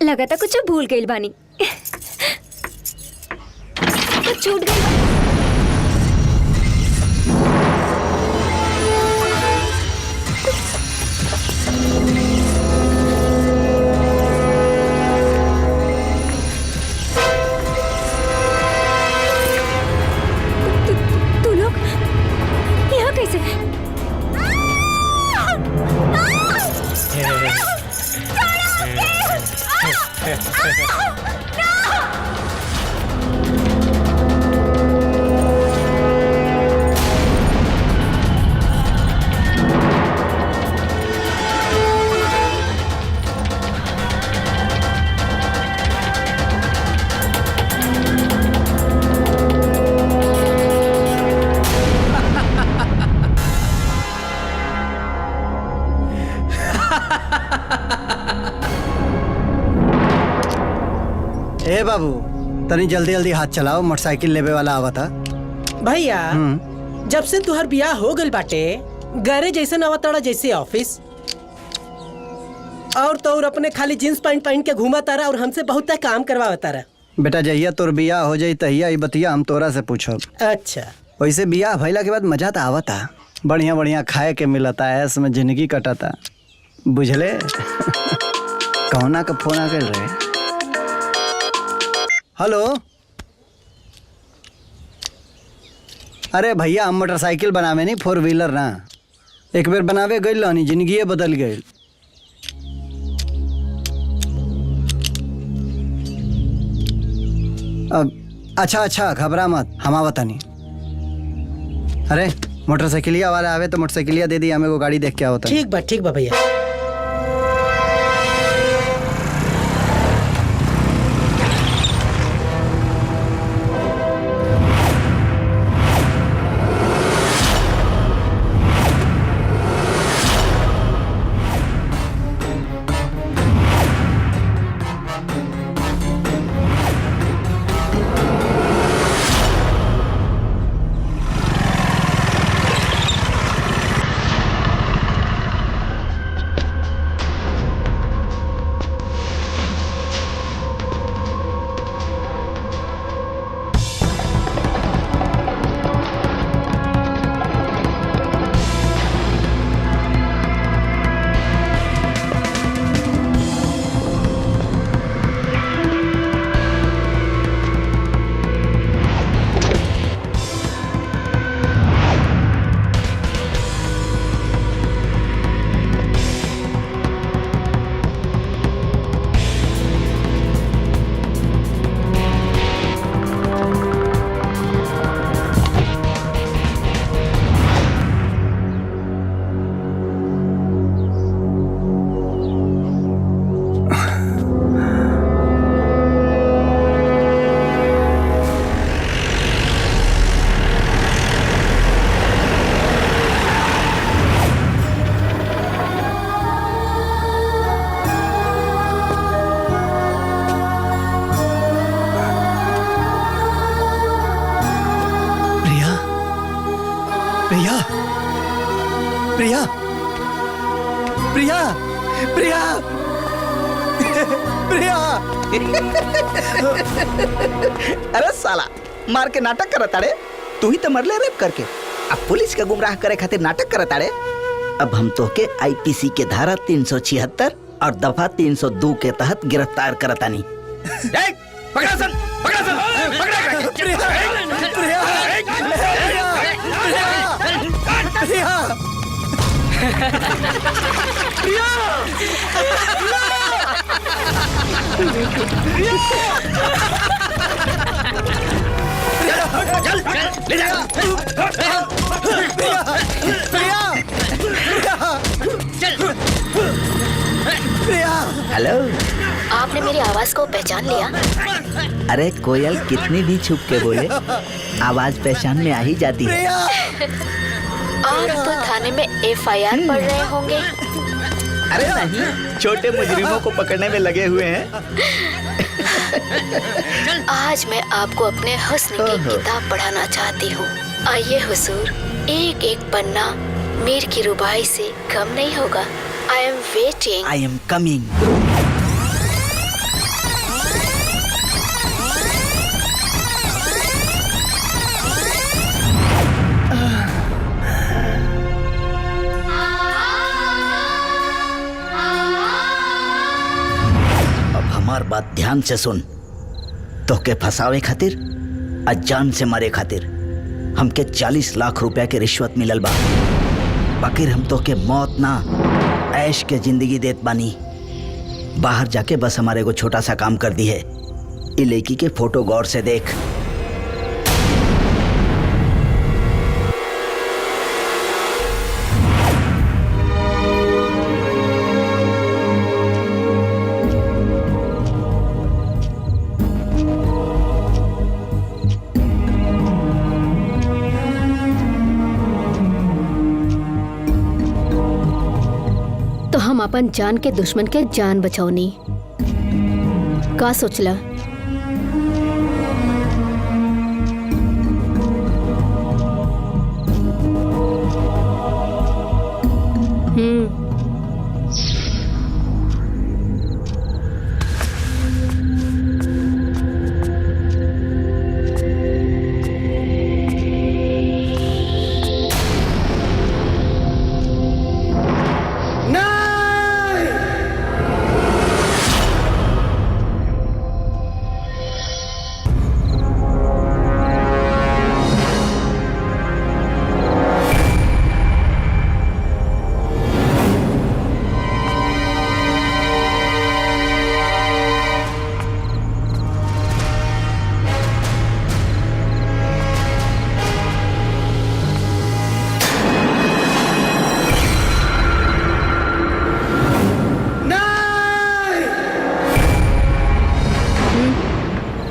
[SPEAKER 3] लगा था कुछ भूल गई बानी। कुछ छूट गई। तू लोग यहाँ कैसे?
[SPEAKER 9] ए बाबू, तनी जल्दी जल्दी हाथ चलाओ, मोटरसाइकिल लेवे वाला आवा था।
[SPEAKER 7] भैया जब से तुहर बियाह हो गइल बाटे, गैरेज जैसे आवताड़ा जैसे ऑफिस, और तोर अपने खाली जींस पैंट पहन के घूमा तारा और हमसे बहुत काम करवा तारा।
[SPEAKER 9] बेटा जहिया तोर बियाह हो जाई तहिया ई बतिया हम तोरा से पूछब।
[SPEAKER 7] अच्छा,
[SPEAKER 9] वैसे बियाह भइला के बाद मजा तो आवता, बढ़िया बढ़िया खाए के मिलता है, इसमें जिंदगी कटता, बुझले। कौना का फोन आ कर रहे। हेलो, अरे भैया हम मोटरसाइकिल बनावे नहीं, 4 व्हीलर ना। एक बेर बनावे गई लानी, जिंदगी बदल गई। अब अच्छा घबरा मत, हम आवता नहीं। अरे मोटरसाइकिलिया वाला आवे तो मोटरसाइकिलिया दे दी, हमें को गाड़ी देख के आवता।
[SPEAKER 7] ठीक बा भैया।
[SPEAKER 9] प्रिया प्रिया प्रिया प्रिया प्रिया
[SPEAKER 1] अरे साला मार के नाटक करत ताड़े। तू ही तो मरले रेप करके, अब पुलिस के गुमराह करे खातिर नाटक करत ताड़े। अब हम तो के आईपीसी के धारा 376 और दफा 302 के तहत गिरफ्तार करतानी।
[SPEAKER 10] पकड़ा सन, पकड़ा सन,
[SPEAKER 1] हेलो,
[SPEAKER 14] आपने मेरी आवाज को पहचान लिया?
[SPEAKER 1] अरे कोयल कितनी भी छुप के बोले आवाज पहचान में आ ही जाती है।
[SPEAKER 14] आप तो थाने में FIR पढ़ रहे होंगे।
[SPEAKER 1] अरे नहीं, छोटे मुजरिमों को पकड़ने में लगे हुए हैं।
[SPEAKER 14] आज मैं आपको अपने हुस्न की किताब पढ़ाना चाहती हूँ। आइए हुजूर, एक एक पन्ना मीर की रुबाई से कम नहीं होगा। I am waiting.
[SPEAKER 1] I am coming. अब हमार बात ध्यान से सुन। तो के फसावे खातिर अजान से मारे खातिर हमके 40 लाख रुपया के रिश्वत मिलल बा। बाकी हम तो के मौत ना ऐश के जिंदगी देत बानी। बाहर जाके बस हमारे को छोटा सा काम कर दी है। ये लड़की के फोटो गौर से देख।
[SPEAKER 14] हम अपन जान के दुश्मन के जान बचाओनी। का सोचला?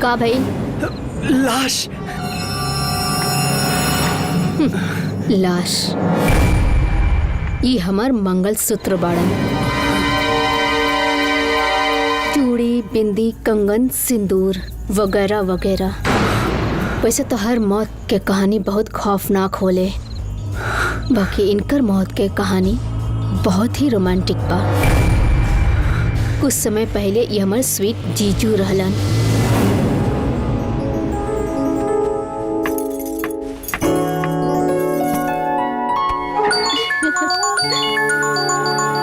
[SPEAKER 14] का भाई?
[SPEAKER 9] लाश।
[SPEAKER 14] लाश। ये हमार मंगलसूत्र बाड़न। चूड़ी, बिंदी, कंगन, सिंदूर वगैरह वगैरह। वैसे तो हर मौत के कहानी बहुत खौफनाक होले, बाकी इनकर मौत के कहानी बहुत ही रोमांटिक बा। कुछ समय पहले ये हमार स्वीट जीजू रहलन।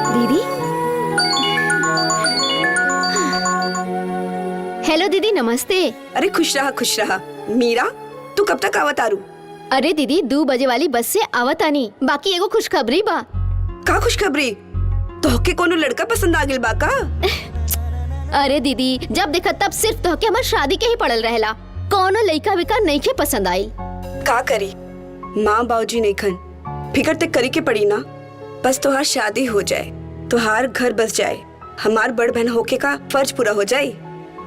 [SPEAKER 14] दीदी, हेलो दीदी, नमस्ते।
[SPEAKER 15] अरे खुश रहा। मीरा, तू कब तक आवत आरू?
[SPEAKER 14] अरे दीदी, 2 बजे वाली बस से आवत आनी। बाकी एगो खुशखबरी बा।
[SPEAKER 15] का खुशखबरी? तोहके कोनो लड़का पसंद आ गेल बा का?
[SPEAKER 14] अरे दीदी, जब देखा तब सिर्फ तोहके हमार शादी के ही पड़ल रहेला। कोनो लड़का विका नहीं के पसंद आइल।
[SPEAKER 15] का करी, माँ बाबूजी नहीं खन, फिकर तक करी के पड़ी ना। बस तोहार शादी हो जाए, तोहार घर बस जाए, हमार बड़ बहन होके का फर्ज पूरा हो जाए।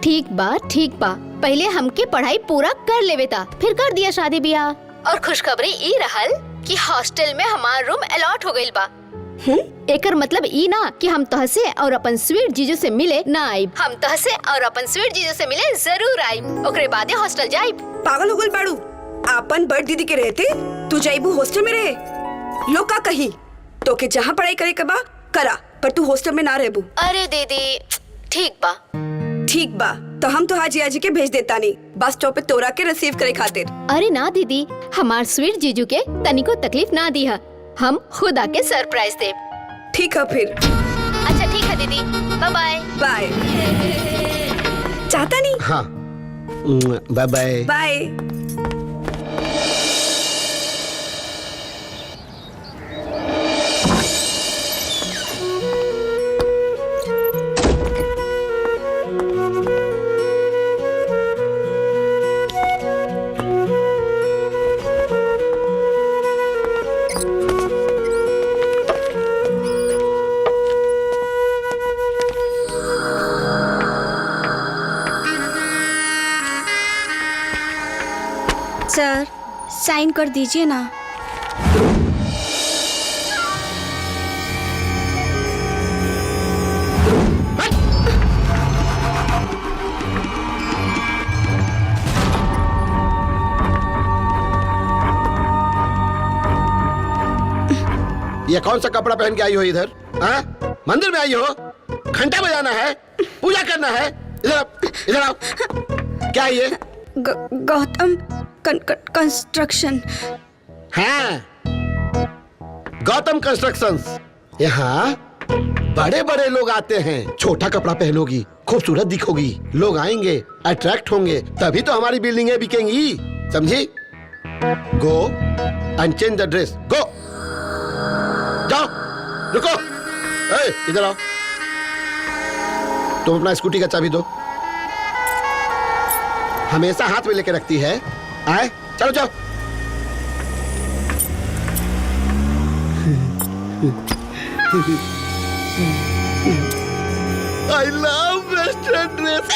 [SPEAKER 14] ठीक बा। पहले हमके पढ़ाई पूरा कर लेवे ता, फिर कर दिया शादी ब्याह। और खुशखबरी ई रहल कि हॉस्टल में हमार रूम अलॉट हो गइल बा। एकर मतलब ई ना कि हम तहसे और अपन स्वीट जीजू से मिले ना आइब। हम तहसे और अपन स्वीट जीजू से मिले जरूर आइब। ओकरे बादे हॉस्टल जाइब।
[SPEAKER 15] पागल हो गइल बाड़ू? आपन बड़ दीदी के रहते तू जाइबू हॉस्टल में रहे? लोग का कही तो के जहाँ पढ़ाई करे के बा करा, पर तू हॉस्टल में ना रहबू।
[SPEAKER 14] अरे दीदी ठीक बा।
[SPEAKER 15] ठीक बा, तो हम तो हाजी आजी के भेज देता नहीं बस स्टॉप पे तोरा के रिसीव करे खातिर।
[SPEAKER 14] अरे ना दीदी, हमार स्वीट जीजू के तनिको तकलीफ ना दी है, हम खुद आके सरप्राइज दे।
[SPEAKER 15] ठीक है फिर।
[SPEAKER 14] अच्छा ठीक है दीदी, बाय बाय।
[SPEAKER 15] बाय। चाहता नहीं?
[SPEAKER 16] हाँ, bye bye.
[SPEAKER 15] Bye.
[SPEAKER 3] Sir sign कर दीजिए ना।
[SPEAKER 16] ये कौन सा कपड़ा पहन के आई हो इधर? हाँ? मंदिर में आई हो? घंटा बजाना है, पूजा करना है? इधर आओ, इधर आओ। क्या है ये?
[SPEAKER 3] गौतम कंस्ट्रक्शन।
[SPEAKER 16] हाँ, गौतम कंस्ट्रक्शंस। यहाँ बड़े बड़े लोग आते हैं। छोटा कपड़ा पहनोगी, खूबसूरत दिखोगी, लोग आएंगे, अट्रैक्ट होंगे, तभी तो हमारी बिल्डिंगें बिकेंगी, समझी? Go and change the dress, go. जाओ, रुको, इधर आओ। तुम अपना स्कूटी का चाबी दो। हमेशा हाथ में लेके रखती है। आए, चलो जाओ। I love western dress.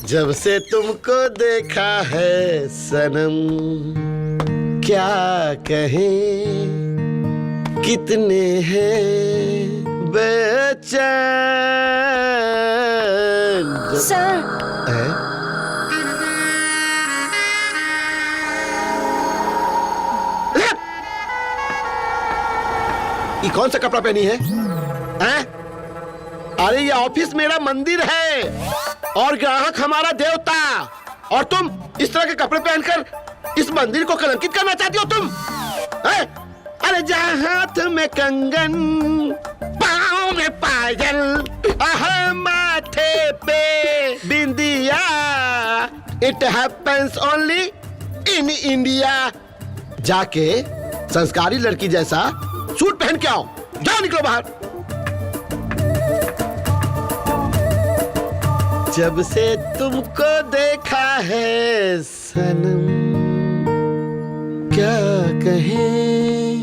[SPEAKER 16] जब से तुमको देखा है सनम, क्या कहें, कितने हैं बेचैन।
[SPEAKER 3] सर
[SPEAKER 16] ये कौन सा कपड़ा पहनी है? अरे ये ऑफिस मेरा मंदिर है और ग्राहक हमारा देवता, और तुम इस तरह के कपड़े पहनकर इस मंदिर को कलंकित करना चाहती हो तुम? अरे जहाँ हाथ में कंगन, पाँव में पायल, माथे पे बिंदिया, it happens only in India. जाके संस्कारी लड़की जैसा सूट पहन के आओ, जाओ निकलो बाहर। जब से तुमको देखा है सनम, क्या कहें,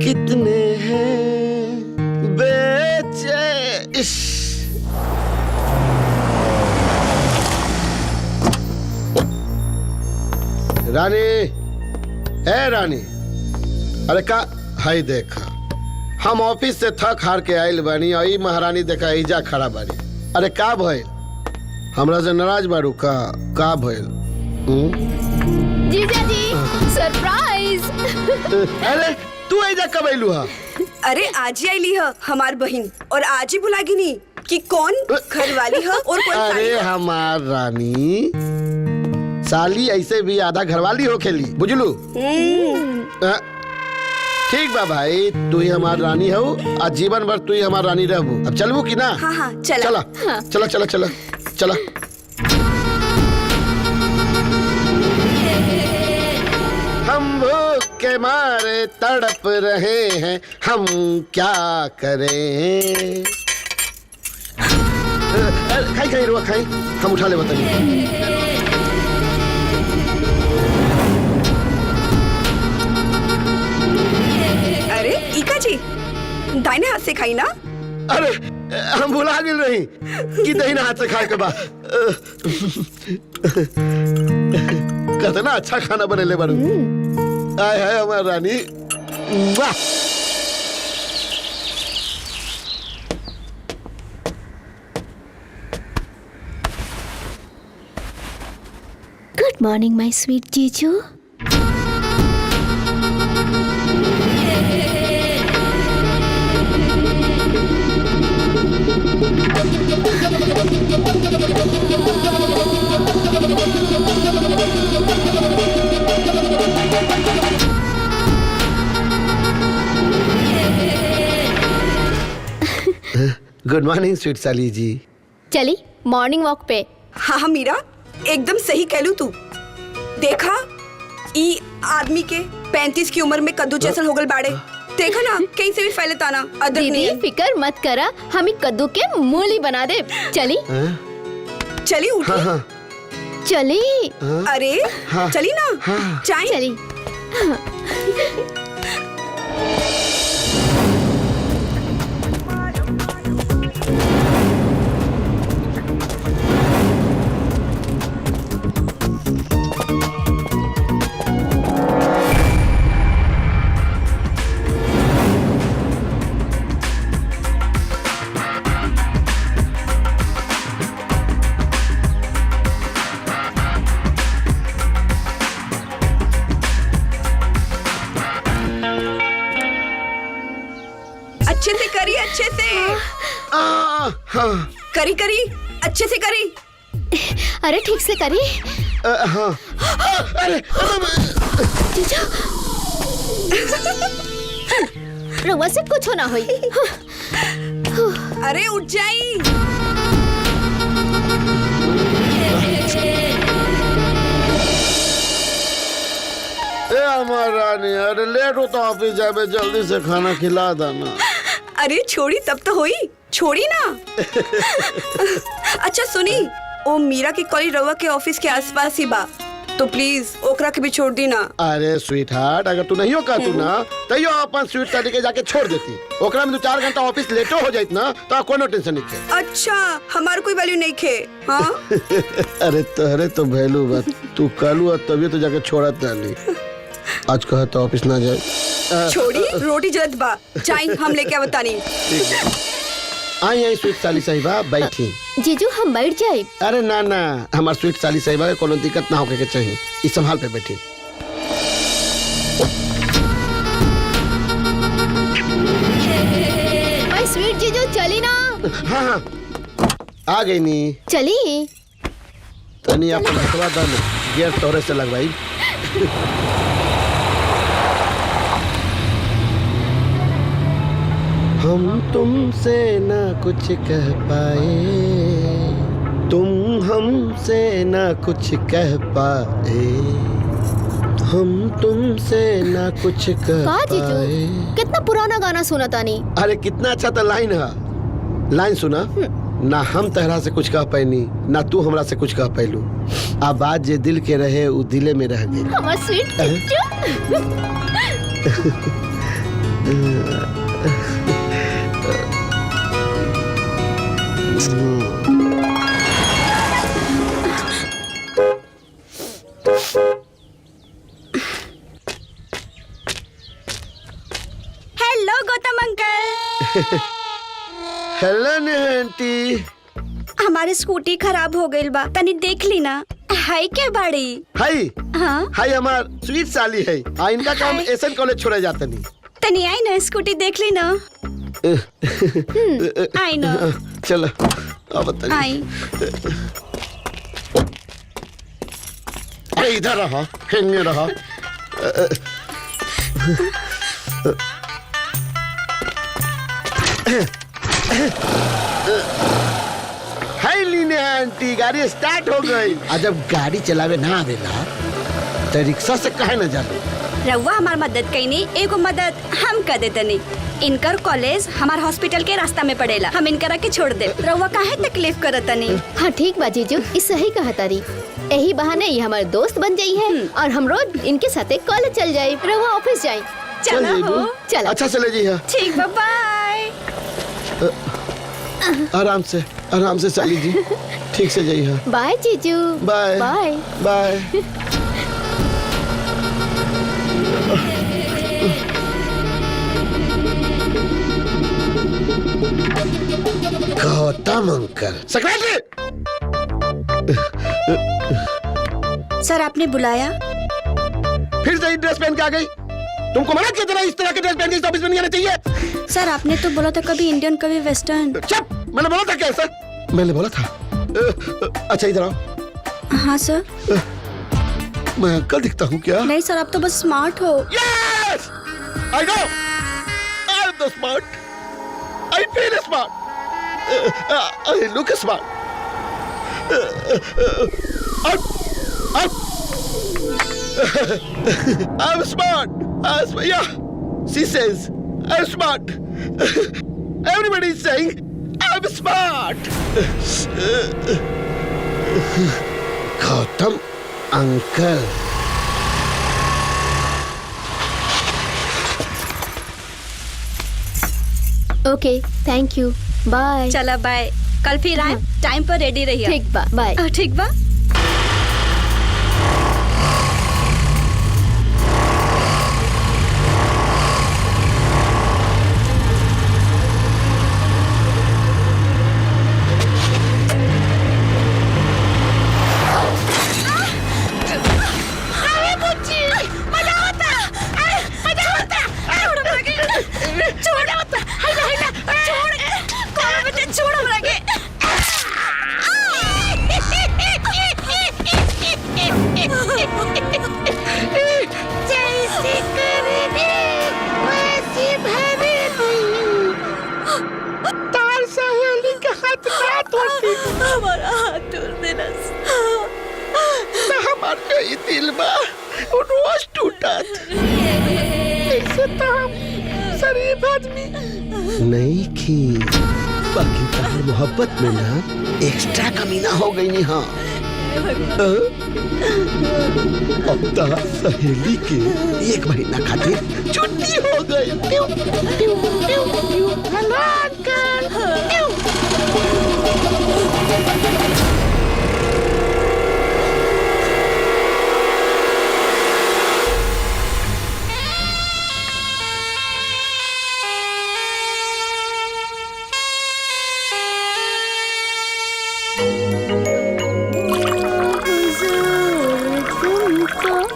[SPEAKER 16] कितने हैं बेचैन। रानी, ए रानी, अरे का हाय देखा, हम ऑफिस से थक हार के आइल बानी और ई महारानी देखा इजा खड़ा बानी। अरे का भइल? हमरा से नाराज बारू का भइल?
[SPEAKER 14] जीजा जी सरप्राइज।
[SPEAKER 16] अरे तू ऐजा कब आइलू हा?
[SPEAKER 15] अरे आज ही आईली है हमार बहन, और आज ही भुलागी नहीं कि कौन घर वाली है और कौन साली
[SPEAKER 16] अरे
[SPEAKER 15] है।
[SPEAKER 16] हमार रानी, साली ऐसे भी आधा घरवाली हो खेली, बुझलू? ठीक बा भाई, तू ही हमार रानी हो और जीवन भर तू ही हमार रानी रहबू। अब चलबू की ना?
[SPEAKER 15] हाँ हाँ चला
[SPEAKER 16] चला चला चला चला चला। हम भूख के मारे तड़प रहे हैं, हम क्या करें? खाई खाई रुआ खाई, हम उठा ले बताइए।
[SPEAKER 15] अरे इका जी दाहिने हाथ से खाई ना।
[SPEAKER 16] अरे हम भुला गेल रही कि दहिना हाथ से खाए के बाद कहते ना अच्छा खाना बनेले बारू। आय है हमार रानी। वाह
[SPEAKER 14] गुड मॉर्निंग माय स्वीट जीजू।
[SPEAKER 16] गुड मॉर्निंग स्वीट साली जी।
[SPEAKER 14] चली मॉर्निंग वॉक पे।
[SPEAKER 15] हाँ हाँ मीरा एकदम सही कहलू तू। देखा ई आदमी के 35 की उम्र में कद्दू जैसन हो गल बाड़े। देखा ना कहीं से भी फैले ताना अदरक
[SPEAKER 14] दीदी
[SPEAKER 15] नहीं।
[SPEAKER 14] फिकर मत करा, हम ही कद्दू के मूली बना दे। चली
[SPEAKER 15] चली उठी।
[SPEAKER 16] हाँ हाँ
[SPEAKER 14] चली।
[SPEAKER 15] अरे
[SPEAKER 16] हाँ।
[SPEAKER 15] चली ना चाय।
[SPEAKER 14] चली।
[SPEAKER 15] अच्छे से करी, अच्छे से करी करी अच्छे से करी।
[SPEAKER 14] अरे ठीक से करी।
[SPEAKER 16] हाँ। अरे
[SPEAKER 14] जीजू रउआ से कुछ ना होई।
[SPEAKER 15] अरे उठ जाई।
[SPEAKER 16] हमार रानी, अरे लेट होता ऑफिस जाए, जल्दी से खाना खिला देना।
[SPEAKER 15] अरे छोड़ी तब तो होई, छोड़ी ना। अच्छा सुनी, ओ मीरा की कॉलेज रवा के ऑफिस के आसपास ही बा, तो प्लीज ओकरा के भी छोड़ दी ना।
[SPEAKER 16] अरे स्वीट हार्ट, अगर तू नहीं हो कहतू ना तैयो अपन स्वीट साली के जाके छोड़ देती। ओकरा में 2-4 घंटा ऑफिस लेटो हो जाइत ना तो कोनो टेंशन नहीं थे।
[SPEAKER 15] अच्छा हमार कोई वैल्यू नहीं खे। हाँ
[SPEAKER 16] अरे तहरे तो वैल्यू बा, तू कहलू और तभी तो जाके छोड़त नहीं। आज कहे तो ऑफिस ना जाए।
[SPEAKER 15] छोड़ी रोटी जल्द बा, चाय हम लेके आवतानी।
[SPEAKER 16] आई आई स्वीट साली साहिबा बैठी।
[SPEAKER 14] जीजू हम बैठ जाए।
[SPEAKER 16] अरे ना ना, हमार स्वीट साली साहिबा के कोनो दिक्कत ना होके के चाहिए। इस संभाल पे बैठी।
[SPEAKER 14] माय स्वीट जीजू चली ना।
[SPEAKER 16] हाँ हाँ आ गई नी।
[SPEAKER 14] चली
[SPEAKER 16] तनी अपन हथवा दान गियर तोरे से लगवाई। हम तुमसे ना कुछ कह पाए, तुम हमसे ना कुछ कह पाए, हम तुमसे ना कुछ कह
[SPEAKER 14] का जीजू
[SPEAKER 16] पाए।
[SPEAKER 14] कितना पुराना गाना सुना तानी।
[SPEAKER 16] अरे कितना अच्छा तो लाइन है। लाइन सुना ना, हम तहरा से कुछ कह पैनी ना तू हमरा से कुछ कह पैलू। अब बात जे दिल के रहे वो दिले में रह गई।
[SPEAKER 14] हमार स्वीट जीजू।
[SPEAKER 15] Hello Gautam uncle.
[SPEAKER 16] Hello aunty.
[SPEAKER 15] हमारी स्कूटी खराब हो गई बा, तनी देख ली ना। हाय के बाड़ी।
[SPEAKER 16] हाय
[SPEAKER 15] हाँ
[SPEAKER 16] हाय, हमार स्वीट साली है। इनका काम एसएन कॉलेज छोड़े जाते नहीं।
[SPEAKER 15] तनी आई ना, स्कूटी देख ली ना। आई ना।
[SPEAKER 16] चलो अब बताइए।
[SPEAKER 15] आई।
[SPEAKER 16] अरे इधर रहा, हिंगे रहा। हाय लीने आंटी, गाड़ी स्टार्ट हो गई। और जब गाड़ी चलावे ना आवेला तो रिक्शा से काहे न जाबे?
[SPEAKER 15] रउआ हमार मदद कईनी, एगो मदद हम कर देतनी। इनकर कॉलेज हमार हॉस्पिटल के रास्ता में पड़ेला, हम इनकरा के छोड़ दे। रउआ काहे तकलीफ करतनी?
[SPEAKER 14] हाँ ठीक बा जीजू, इस सही कहा तारी। यही बहाने ये हमारे दोस्त बन जाई है और हम रोज इनके साथे कॉलेज चल जाए, रउआ ऑफिस जाए।
[SPEAKER 15] चला हो,
[SPEAKER 14] चला।
[SPEAKER 16] अच्छा चले जी। हाँ
[SPEAKER 15] ठीक बा, बाय।
[SPEAKER 16] आराम से चली जी, ठीक से जाइए। हाँ
[SPEAKER 14] बाय जीजू।
[SPEAKER 16] Bye
[SPEAKER 14] bye
[SPEAKER 16] bye. Gautam uncle. Secretary
[SPEAKER 15] sir आपने बुलाया?
[SPEAKER 16] फिर से ड्रेस पहन के आ गई। तुमको मना किया था ना इस तरह के ड्रेस पहन के इस ऑफिस में नहीं आना चाहिए।
[SPEAKER 15] सर आपने तो बोला था कभी इंडियन कभी वेस्टर्न।
[SPEAKER 16] चुप, मैंने बोला था क्या सर? मैंने बोला था। अच्छा इधर आओ।
[SPEAKER 15] हाँ सर।
[SPEAKER 16] मैं अंकल दिखता हूँ क्या?
[SPEAKER 15] नहीं सर, आप तो बस स्मार्ट हो।
[SPEAKER 16] Yes! I know. I am the smart. I feel smart. I look smart. I'm smart. Yeah. She says I'm smart. Everybody is saying I'm smart. Gautam uncle.
[SPEAKER 14] Okay, thank you, bye.
[SPEAKER 15] चला bye, कल फिर आए। Time पर ready रहिए।
[SPEAKER 14] ठीक बा, by.
[SPEAKER 15] ठीक बा।
[SPEAKER 13] हमारा हाथ तोड़ देना।
[SPEAKER 16] हमारा ये दिल बा रोज टूटत। ऐसे तो हम शरीफ आदमी नहीं की, बाकी तार मोहब्बत में ना एक्स्ट्रा कमीना हो गई नहीं। हाँ अब तार सहेली के 1 महीना खातिर छुट्टी हो गई। Hello uncle.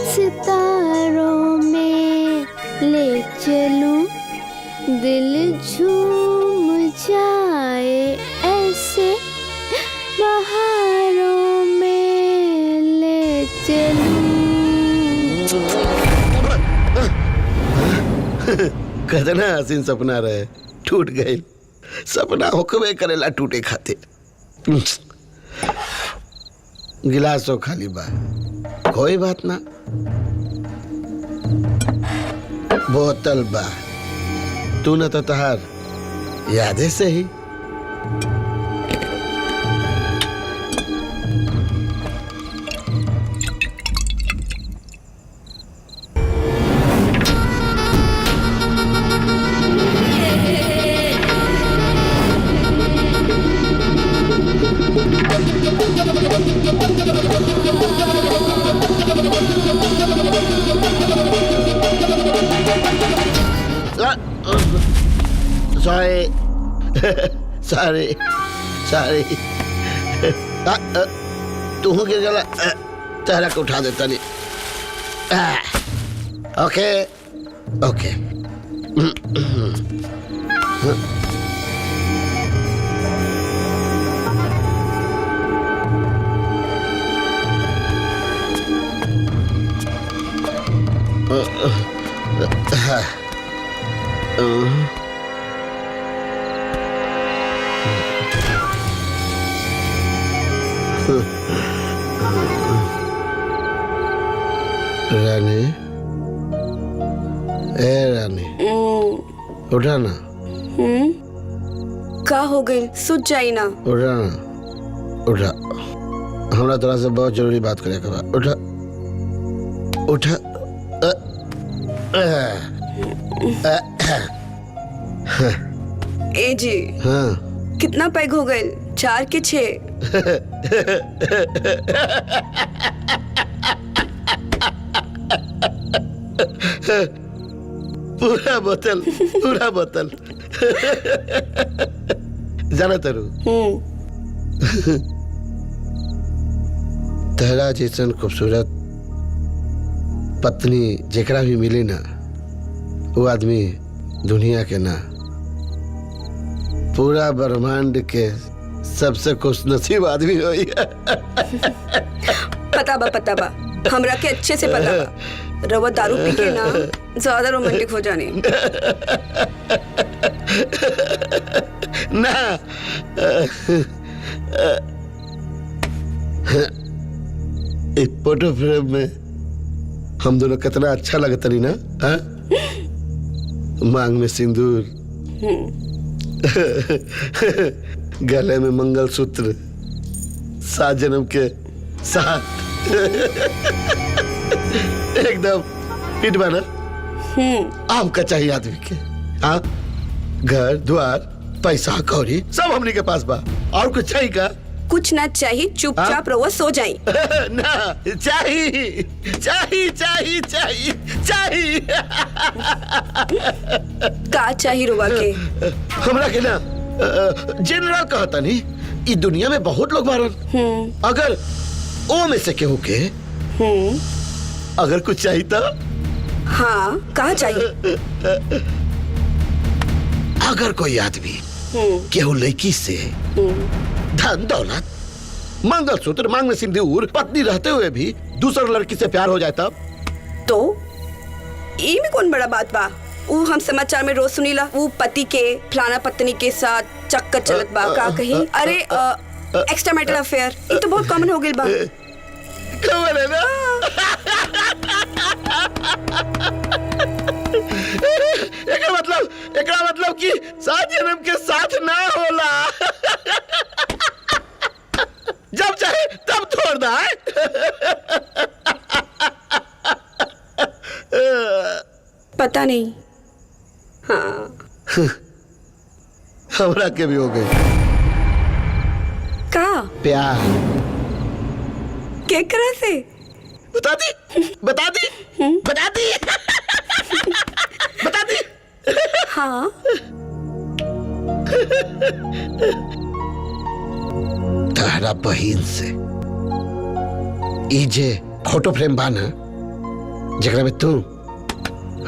[SPEAKER 14] सितारों में ले चलूं, दिल झूम जाए ऐसे, बहारों में ले चलूं।
[SPEAKER 16] कितना हसीन सपना रहे, टूट गए। सपना होकबे करेला टूटे खातिर। गिलासो खाली बा, कोई बात ना। बोतल बा, तू न तो तहार यादे से ही। Sorry sorry. तू गिर गला, तेरा को उठा देता नहीं। ओके ओके। रानी, ए रानी, उठा ना।
[SPEAKER 15] का हो गई? सुत जाई ना।
[SPEAKER 16] उठा ना, उठा। हमरा तोरा से बहुत जरूरी बात करे के बा। उठा, उठा।
[SPEAKER 15] ए जी।
[SPEAKER 16] हाँ।
[SPEAKER 15] कितना पैग हो गए? 4 के 6?
[SPEAKER 16] पूरा बोतल, पूरा बोतल। जाना तरु, तेरा जैसन खूबसूरत पत्नी जेकरा भी मिली ना, वो आदमी दुनिया के ना, पूरा ब्रह्मांड के सबसे खुशनसीब आदमी होई।
[SPEAKER 15] पता बा हमरा के अच्छे से पता बा। रवा दारू पी के ना ज्यादा रोमांटिक हो जाने।
[SPEAKER 16] ना, एक फोटो फ्रेम में हम दोनों कितना अच्छा लगता नहीं ना? हाँ? मांग में सिंदूर, गले में मंगलसूत्र, 7 जन्म के साथ। एकदम फिट बना। आपका चाहिए आदमी के। हाँ, घर द्वार पैसा कौड़ी सब हमने के पास बा। और कुछ चाहिए का?
[SPEAKER 15] कुछ ना चाहिए, चुपचाप रहो, सो जाई।
[SPEAKER 16] ना, चाहिए चाहिए चाहिए चाहिए चाहिए।
[SPEAKER 15] का चाहिए रुआ के?
[SPEAKER 16] हमरा के ना जनरल कहता नहीं, इस दुनिया में बहुत लोग मारन। अगर ओ में से केहू के अगर कुछ चाहिए तो?
[SPEAKER 15] हाँ, कहा चाहिए?
[SPEAKER 16] अगर कोई आदमी केहू लड़की से धन दौलत, मंगलसूत्र, मांग में सिंदूर, पत्नी रहते हुए भी दूसर लड़की से प्यार हो जाए तब?
[SPEAKER 15] तो ई में कौन बड़ा बात बा? वो हम समाचार में रोज सुनीला, वो पति के फलाना पत्नी के साथ चक्कर चलत बा। का कहीं? अरे एक्स्ट्रा मैरिटल अफेयर, ये तो बहुत कॉमन हो गई बा।
[SPEAKER 16] कॉमन है ना? एकरा मतलब कि 7 जन्म के साथ ना होला। जब चाहे तब छोड़ दा।
[SPEAKER 15] पता नहीं। हाँ,
[SPEAKER 16] हमरा के भी हो गई।
[SPEAKER 15] का
[SPEAKER 16] प्यार?
[SPEAKER 15] केकरा से?
[SPEAKER 16] बता दी, बता दी, बता दी, बता दी।
[SPEAKER 15] हाँ।
[SPEAKER 16] तारा बहिन से। इजे फोटो फ्रेम बाना जेकरा में तू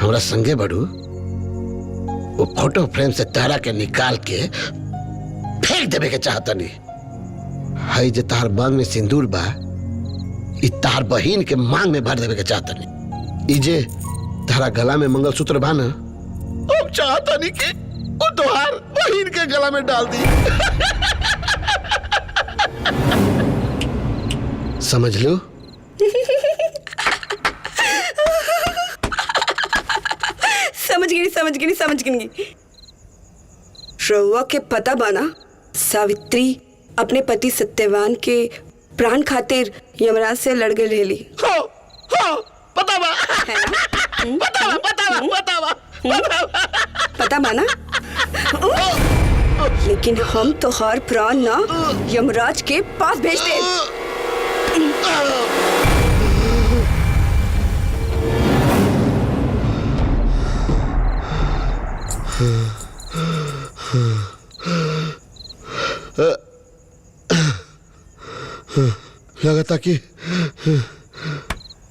[SPEAKER 16] हमरा संगे बढ़ू, वो फोटो फ्रेम से तारा के निकाल के फेंक देवे के चाहता नहीं। हाई जे तार मांग में सिंदूर बा, इ तार बहिन के मांग में भर देवे के चाहता नहीं। इजे तारा गला में मंगलसूत्र बाना, अब चाहता नहीं कि वो तोहार बहिन के गला में डाल दी। समझ लो?
[SPEAKER 15] समझ गई। रउआ के पता बाना, सावित्री अपने पति सत्यवान के प्राण खातिर यमराज से लड़ गई रहली।
[SPEAKER 16] पता बा,
[SPEAKER 15] पता बा ना? लेकिन हम तो हर प्राण ना यमराज के पास भेज दे।
[SPEAKER 16] लगता कि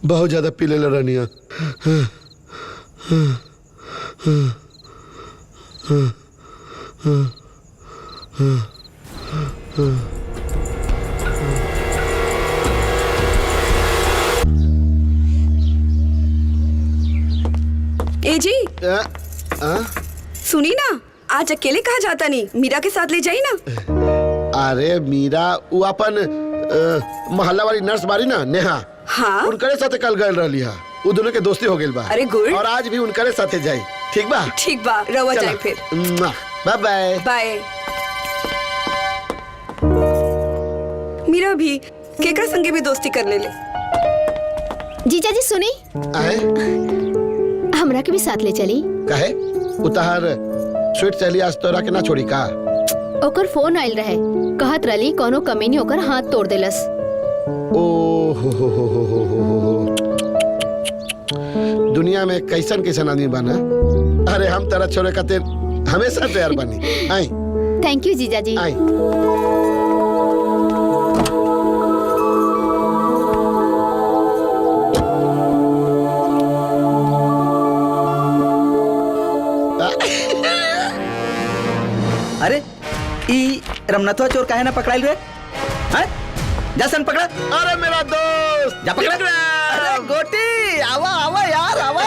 [SPEAKER 16] बहुत ज्यादा पी ले रानिया।
[SPEAKER 15] ए जी, सुनी ना, आज अकेले कहाँ जाता नहीं, मीरा के साथ ले जाई ना।
[SPEAKER 16] अरे मीरा वो अपन मोहल्ला वाली नर्स बारी ना नेहा,
[SPEAKER 15] हाँ
[SPEAKER 16] उनकरे साथे कल गए रहली हा, वो दोनों के दोस्ती हो गइल बा।
[SPEAKER 15] अरे गुड।
[SPEAKER 16] और आज भी उनकरे साथे जाई, ठीक बा?
[SPEAKER 15] ठीक बा, रवा जाए फिर।
[SPEAKER 16] By bye.
[SPEAKER 15] बाय। मीरा भी केकरा संगे भी दोस्ती कर ले।
[SPEAKER 14] जीजा जी सुनी, हमरा के भी साथ ले चली।
[SPEAKER 16] काहे? उतार स्वीट चली आज तोरा के ना छोड़ी का?
[SPEAKER 14] ओकर फोन आइल रहे, कहत रली कोनो कमीनी ओकर हाथ तोड़ देलस।
[SPEAKER 16] ओ हो। दुनिया में कैसन कैसन आदमी बना। अरे हम तेरा छोरे खातिर हमेशा तैयार बनी। आई
[SPEAKER 14] थैंक यू जीजा जी।
[SPEAKER 16] आई
[SPEAKER 1] अरे ई रमनथवा चोर काहे ना पकड़ाइल रे? हैं? जा सन पकड़ा।
[SPEAKER 16] अरे मेरा दोस्त
[SPEAKER 1] जा पकड़ा। अरे गोटी आवा आवा यार आवा।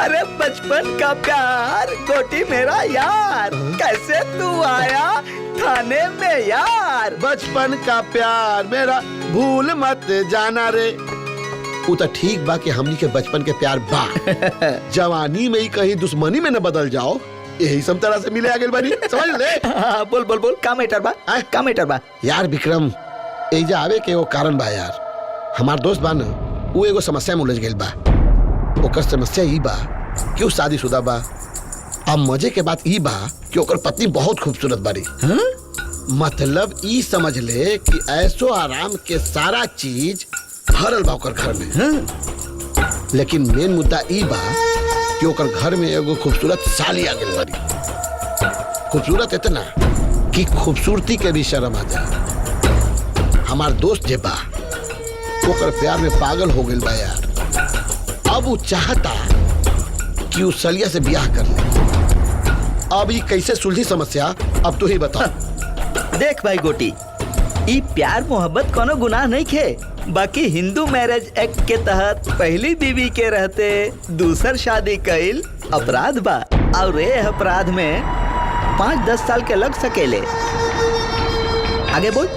[SPEAKER 1] अरे बचपन का प्यार गोटी मेरा यार, कैसे तू आया थाने में यार?
[SPEAKER 16] बचपन का प्यार मेरा भूल मत जाना रे। वो तो ठीक बा कि हमनी के बचपन के प्यार बा, जवानी में ही कहीं दुश्मनी में न बदल जाओ, यही सब तरह से मिले आगे बनी, समझ ले।
[SPEAKER 1] बोल बोल बोल, का मैटर बा? का मैटर बा?
[SPEAKER 16] यार विक्रम, एजा आवे के वो कारण बा यार। हमार दोस्त बा न, वो एगो समस्या में उलझ गइल बा। ओकर समस्या ई बा कि वो शादीशुदा बा। अब मजे के बात ई बा कि ओकर पत्नी बहुत खूबसूरत बारी। मतलब ई समझ ले कि ऐसो आराम के सारा चीज भरल बा ओकर घर में। लेकिन मेन मुद्दा ई बा कि ओकर घर में एगो खूबसूरत साली आ गइल बारी। खूबसूरत इतना कि खूबसूरती के भी शर्म आ जाए। हमार दोस्त जे बा ओकर प्यार में पागल हो गइल बा यार। अब वो चाहता कि उस सलिया से ब्याह कर ले। अब ये कैसे सुलझी समस्या, अब तू ही बता।
[SPEAKER 1] देख भाई गोटी, ई प्यार मोहब्बत कोनो गुनाह नहीं खे। बाकी हिंदू मैरिज एक्ट के तहत पहली बीवी के रहते दूसर शादी कईल अपराध बा, और ये अपराध में 5-10 साल के लग सकेले। आगे बोल।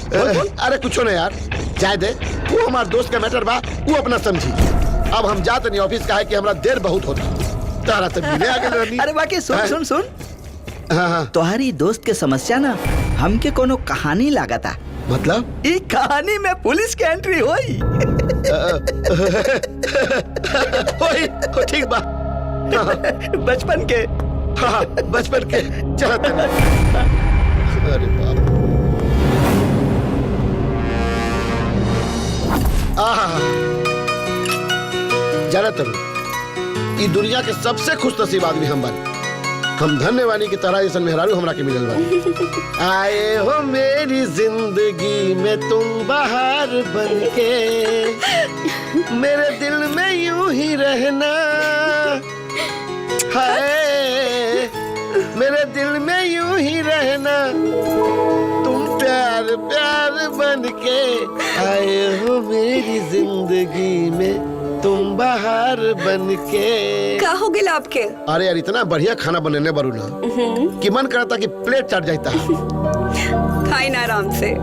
[SPEAKER 16] बोल। अरे कुछ नहीं यार, जाए दे। वो हमारे दोस्त का मैटर बा, वो अपना समझी। अब हम जाते नहीं ऑफिस का है कि हमारा देर बहुत होता। तारा तब मिले आगे रहनी।
[SPEAKER 1] अरे बाकी सुन सुन। तुम्हारी दोस्त के समस्या ना हमके कोनो कहानी लागता।
[SPEAKER 16] मतलब?
[SPEAKER 1] ई कहानी में पुलिस की एंट्री होई।
[SPEAKER 16] ठीक बा।
[SPEAKER 1] बचपन के।
[SPEAKER 16] हाँ, बचपन के। चलते हैं। अरे बाप। जाना तुम, ये दुनिया के सबसे खुश नसीब आदमी हम बने। हम धन्यवानी की तरह जैसन मेहरारू हमरा के मिलल बा। आए हो मेरी जिंदगी में तुम बहार बनके, मेरे दिल में यूं ही रहना है, मेरे दिल में यूं ही रहना, तुम प्यार प्यार बनके आए हो मेरी जिंदगी में तुम बाहर बनके।
[SPEAKER 15] क्या हो गया आपके?
[SPEAKER 16] अरे यार इतना बढ़िया खाना बनने बरू ना कि मन करता कि प्लेट चढ़ जाता।
[SPEAKER 15] खाई ना आराम से।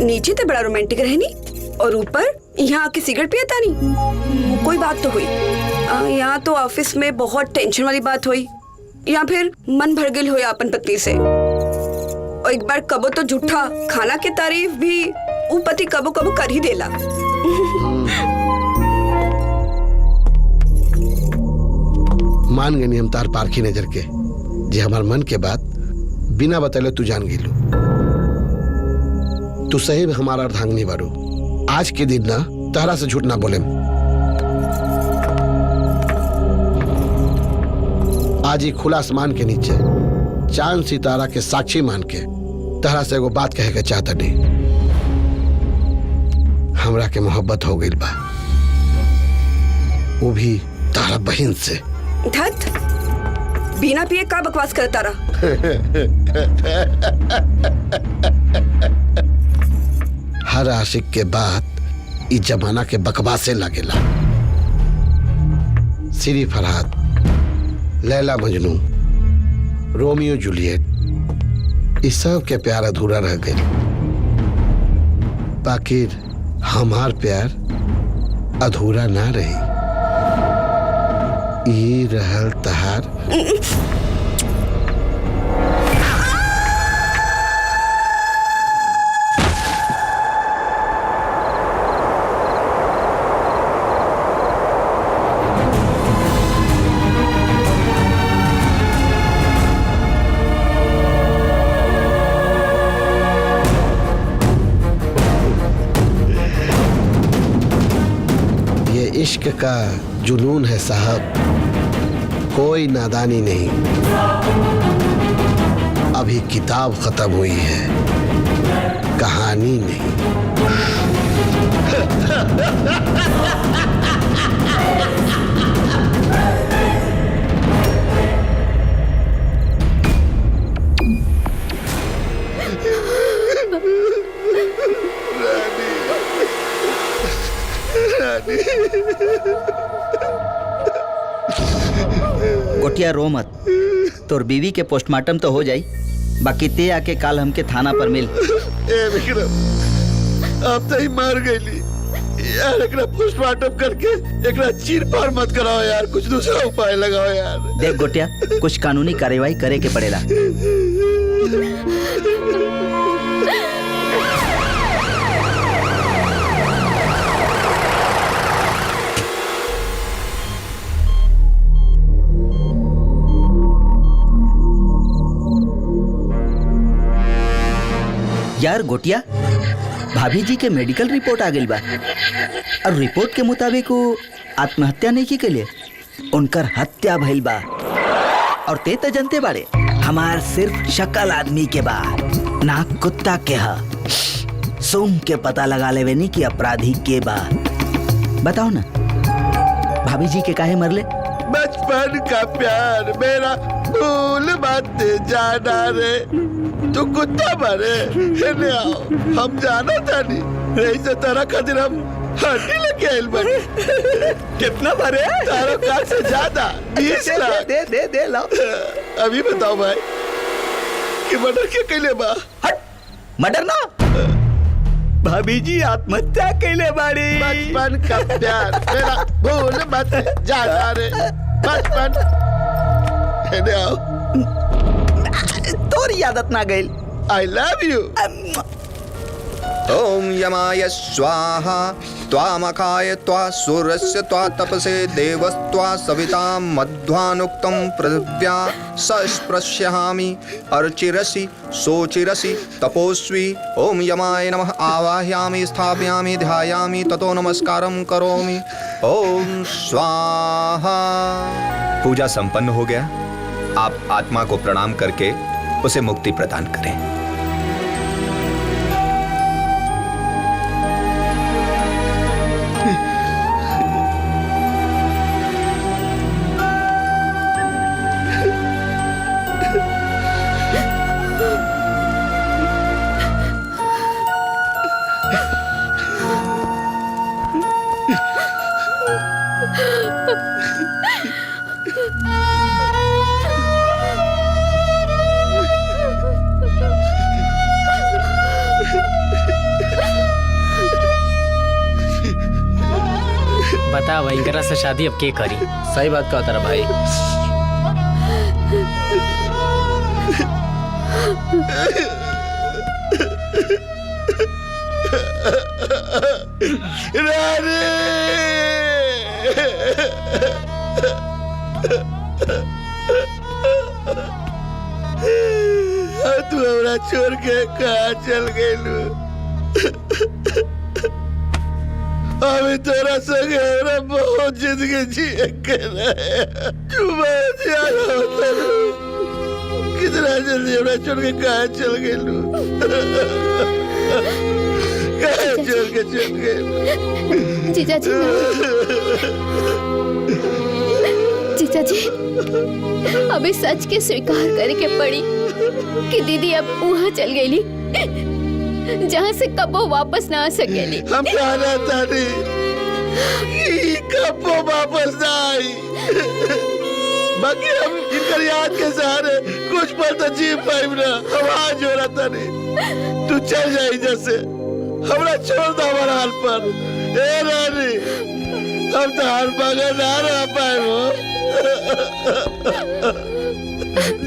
[SPEAKER 15] नीचे तो बड़ा रोमांटिक रहनी और ऊपर यहाँ आके सिगरेट पियता नहीं। कोई बात तो हुई। यहाँ तो ऑफिस में बहुत टेंशन वाली बात हुई, या फिर मन भर गई हो अपन पत्नी से। और एक बार कबो तो झूठा खाना के तारीफ भी वो पति कबो कबो कर ही देला।
[SPEAKER 16] मान गई हम तार पारखी नजर के, जे हमार मन के बात बिना बतले तू जान गेलू। तू सही में हमारा अर्धांगिनी बारू। आज के दिन ना तारा से झूठ ना बोले। आज ही खुला आसमान के नीचे चांद सितारा के साक्षी मान के तहरा से एगो बात कहे के चाहता नहीं। हमरा के मोहब्बत हो गई बा, वो भी तारा बहन से।
[SPEAKER 15] धत बिना पिए का बकवास करता रहा।
[SPEAKER 16] हर आशिक के बाद इस जमाना के बकवासे लगेला। सिरी फरहाद, लैला मजनू, रोमियो जूलियट, इस सब के प्यार अधूरा रह गए। बाकी हमार प्यार अधूरा ना रही। ई रहल तहार इश्क का जुनून है साहब, कोई नादानी नहीं। अभी किताब खत्म हुई है, कहानी नहीं।
[SPEAKER 1] गोटिया रो मत, तोर बीवी के पोस्टमार्टम तो हो जाई, बाकी ते आके काल हमके थाना पर मिल।
[SPEAKER 16] ए विक्रम, अब तो ही मर गई यार, एकरा पोस्टमार्टम करके एकरा चीर पार मत कराओ यार, कुछ दूसरा उपाय लगाओ यार।
[SPEAKER 1] देख गोटिया, कुछ कानूनी कार्रवाई करे के पड़ेला। यार गोटिया, भाभी जी के मेडिकल रिपोर्ट आ गई बा और रिपोर्ट के मुताबिक वो आत्महत्या नहीं की के लिए उनकर हत्या भइल बा। और ते तो जनते बाड़े, हमार सिर्फ शक्ल आदमी के बा, ना कुत्ता के हा। सूंघ के पता लगा लेवे नी कि अपराधी के बा। बताओ ना, भाभी जी के काहे मरले?
[SPEAKER 16] बचपन का प्यार मेरा भूल मत जाना रे, तू कुत्ता मारे आओ, हम जाना था नहीं रही से तारा खातिर हम हड्डी लेके आइल बने। कितना भरे? तारा कार से ज्यादा 20 लाख।
[SPEAKER 1] दे दे दे लाओ।
[SPEAKER 16] अभी बताओ भाई कि मर्डर क्या कैले बा?
[SPEAKER 1] हट, मर्डर ना, भाभी जी आत्महत्या कैले बाड़ी।
[SPEAKER 16] बचपन का प्यार मेरा भूल मत जाना रे, बचपन आओ,
[SPEAKER 1] तोरी आदत ना गई।
[SPEAKER 16] आई लव यू।
[SPEAKER 12] ओम यमाय स्वाहा, त्वामकाय त्वा सूर्यस्य त्वा तपसे देवस्त्वा सविता मध्वानुक्तं पृथिव्या सस्पृश्यामि अर्चिरसि सोचिरसि तपोस्वी। ओम यमाय नमः आवाहयामि स्थापयामि ध्यायामि ततो नमस्कारं करोमि। ओम स्वाहा। पूजा संपन्न हो गया, आप आत्मा को प्रणाम करके उसे मुक्ति प्रदान करें।
[SPEAKER 6] बता वहीं से शादी अब के करी?
[SPEAKER 8] सही बात कहा तेरा भाई।
[SPEAKER 16] तू हमरा छोड़ के कहाँ चल गई? अभी तोरा संग हमरा बहुत जिंदगी जिए के रहे बात याद होता कितना जल्दी हमरा छोड़ के कहाँ चल गेलू कहाँ छोड़ के चल गेलू
[SPEAKER 14] जीजा जी जीजा जी अभी सच के स्वीकार करे के पड़ी कि दीदी अब वहाँ चल गई जहाँ से कबो वापस ना आ सकेली।
[SPEAKER 16] हम कहना चाहते कबो वापस ना आई बाकी हम इनकर याद के सहारे कुछ पल तो जी पाइब ना हम आज हो रहा था नहीं तू चल जाए जैसे हमरा छोड़ दो हमारा हाल पर ए रानी हम तो हाल बगैर ना रह पाए वो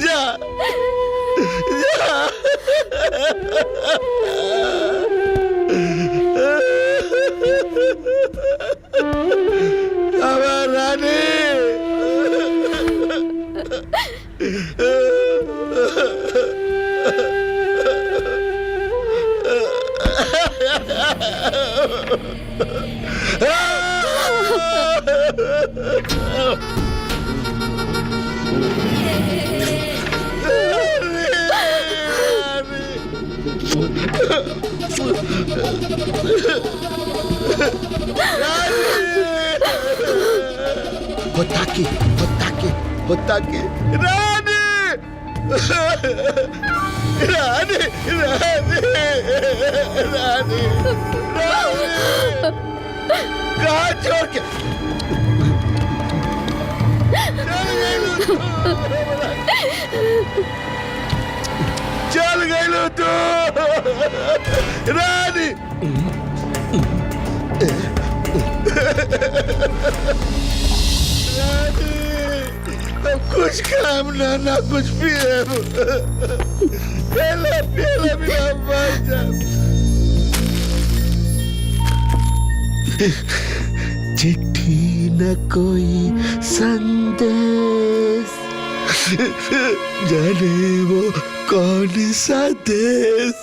[SPEAKER 16] जा जा हमारा रानी होता की रानी रानी रानी रानी कहाँ छोड़ के चल गई तू रानी कुछ काम ना कुछ पिए पहले पहले भी ना मर जा चिट्ठी न कोई संदेश जाने वो कौन सा देश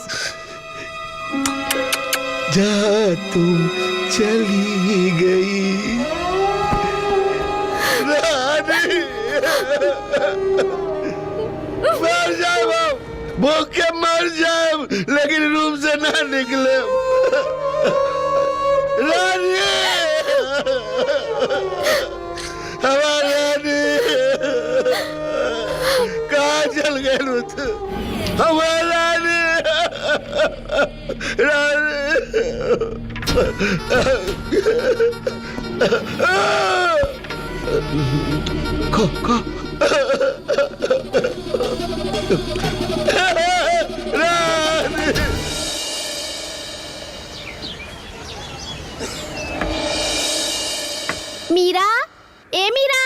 [SPEAKER 16] जहाँ तुम चली गई मर जाए भूखे मर जाए लेकिन रूम से ना निकले रानी हमारी रानी कहाँ चल गए तू हमारी रानी खो
[SPEAKER 14] मीरा ए मीरा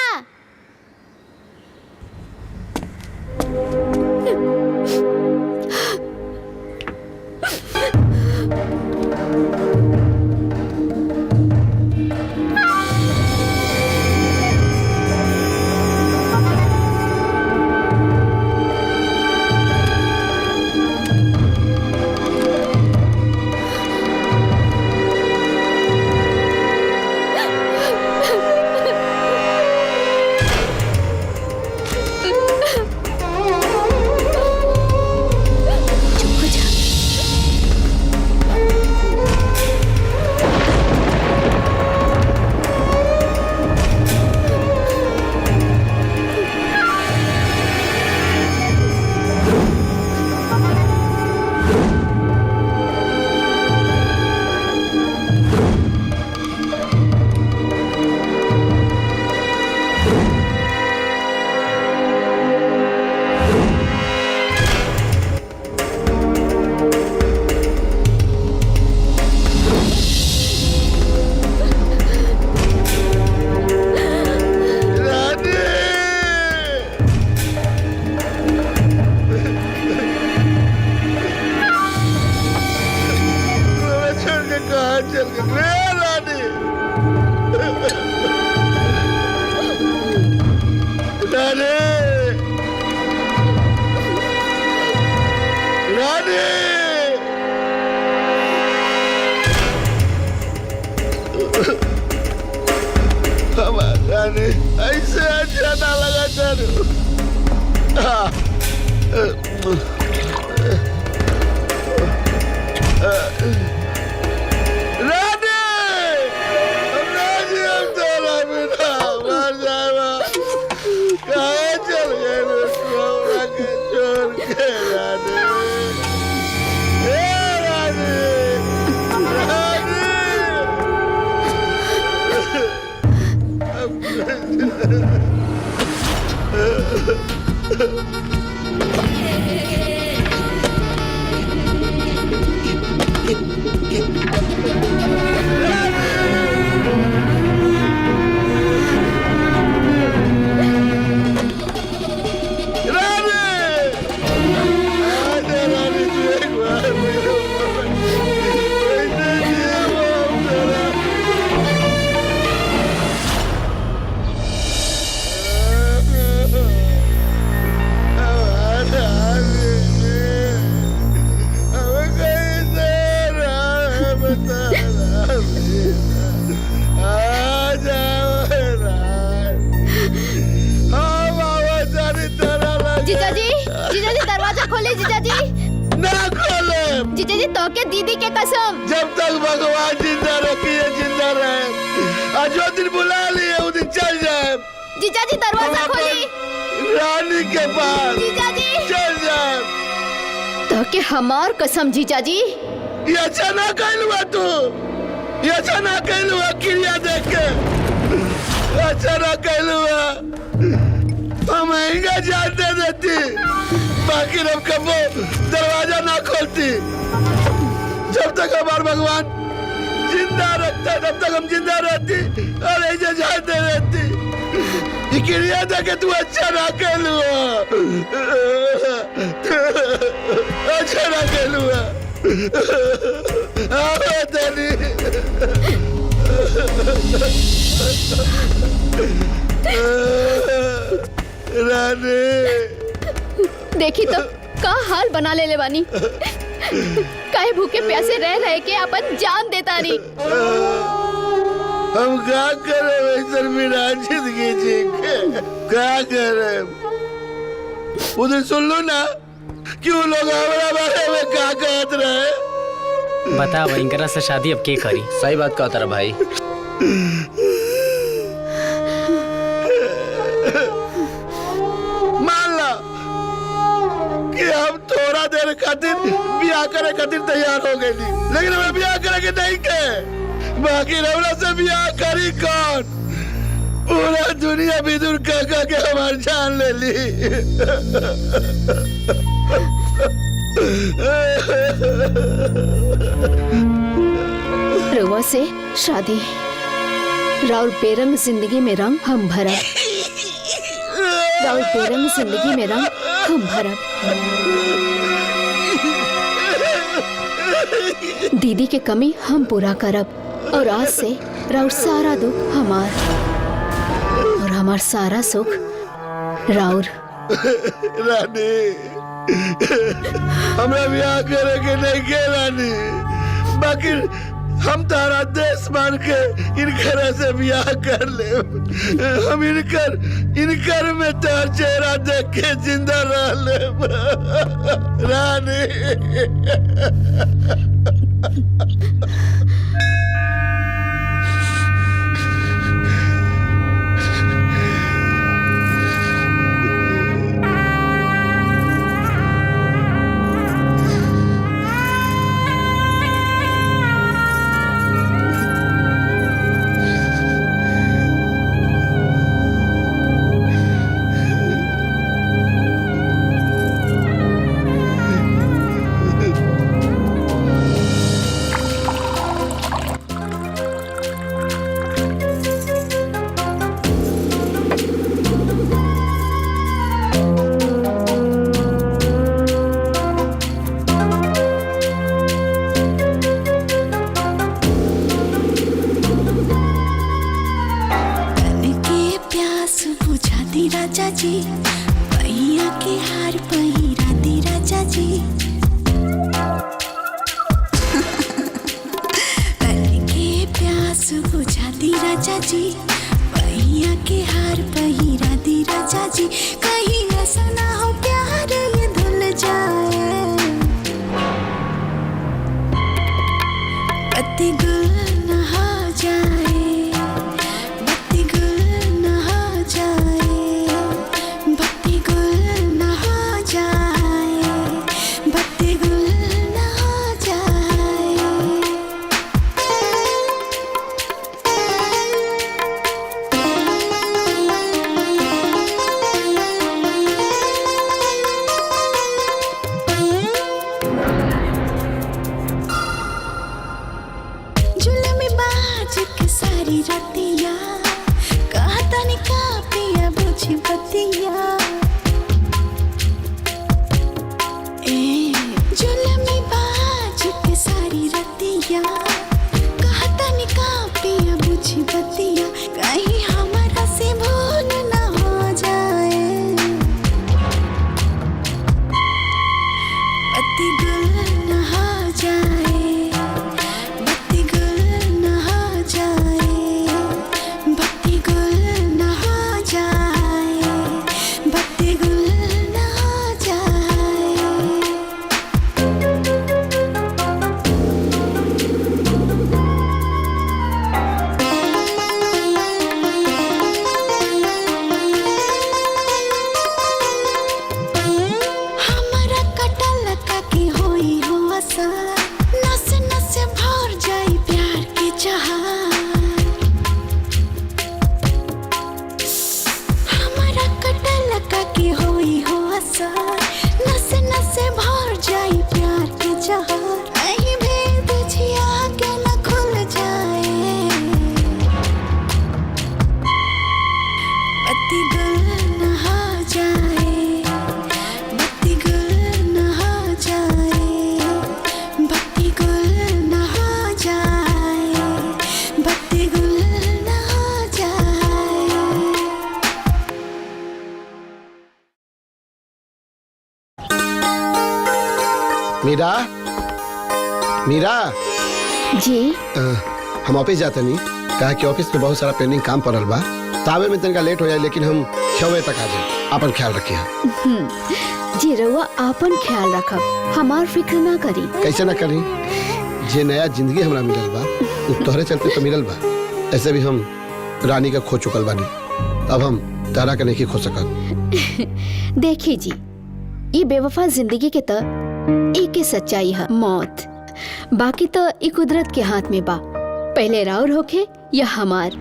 [SPEAKER 14] जीजाजी जीजाजी दरवाजा खोले जीजाजी।
[SPEAKER 16] ना खोले
[SPEAKER 14] जीजाजी तो के दीदी के कसम।
[SPEAKER 16] जब तक भगवान जिंदा रखिए जिंदा रहे, और जो दिन बुला लिए वो दिन चल जाए।
[SPEAKER 14] जीजाजी दरवाजा खोली।
[SPEAKER 16] रानी के पास
[SPEAKER 14] जीजाजी
[SPEAKER 16] चल जाए।
[SPEAKER 14] तो के हमार कसम जीजाजी।
[SPEAKER 16] ये अच्छा ना कहलुआ तू, ये अच्छा ना कहलुआ क्रिया देख के, अच्छा ना कहलुआ। हम महंगा जान दे देती, बाकी रब कबो दरवाजा ना खोलती। जब तक हमार भगवान जिंदा रखता तब तक हम जिंदा रहती और ऐसे जान दे देती। ये क्रिया देख के तू अच्छा ना कहलुआ, अच्छा ना कहलुआ। रानी
[SPEAKER 14] देखी तो का हाल बना ले लेवानी। काहे भूखे प्यासे रह रहे के अपन जान देता नहीं।
[SPEAKER 16] हम क्या करे वैसे बिना जिंदगी जी के क्या करे। उधर सुन लो ना क्यों लोग हमारा बारे में क्या कहत रहे।
[SPEAKER 6] बता इनकरा से शादी अब के करी।
[SPEAKER 8] सही बात कहा तारा भाई।
[SPEAKER 16] मान ला कि हम थोड़ा देर खातिर ब्याह करे खातिर तैयार हो गए, लेकिन हमें ब्याह करे के नहीं के। बाकी रवला से ब्याह करी कौन? पूरा दुनिया विदुर कह के हमारी जान ले ली।
[SPEAKER 14] रवा से शादी, राउर बेरंग जिंदगी में रंग हम भरा। राउर बेरंग जिंदगी में रंग हम भरा। दीदी के कमी हम पूरा करब, और आज से राउर सारा दुख हमार और हमार सारा सुख राउर।
[SPEAKER 16] रानी हमें ब्याह करे के नहीं के रानी, बाकी हम तारा देश मान के इनकर से ब्याह कर ले। हम इनकर में तार चेहरा देख के जिंदा रह ले रानी।
[SPEAKER 13] राजा जी, पहिया के हार पहिरा दी राजा जी। के प्यास बुझा दी राजा जी, पहिया के हार पहिरा दी राजा जी। कहीं ऐसा ना हो प्यार ये धुल
[SPEAKER 16] मीरा मीरा
[SPEAKER 14] जी
[SPEAKER 16] हम ऑफिस जाते नहीं कहा कि ऑफिस में बहुत सारा पेंडिंग काम पड़ल बा तावे में तनका लेट हो जाए लेकिन हम 6 बजे तक आ जाए। अपन ख्याल रखिए।
[SPEAKER 14] जी रउआ आपन ख्याल रखब, हमार फिक्र ना करी।
[SPEAKER 16] कैसे ना करी, जे नया जिंदगी हमरा मिलल बा उ तोहरे चलते तो मिलल बा। ऐसे भी हम रानी का खो चुकल बानी, अब हम तारा का नहीं खो सकत।
[SPEAKER 14] देखिए जी, ये बेवफा जिंदगी के त एक ही सच्चाई है, मौत। बाकी तो ये कुदरत के हाथ में बा, पहले राउर होके या हमार।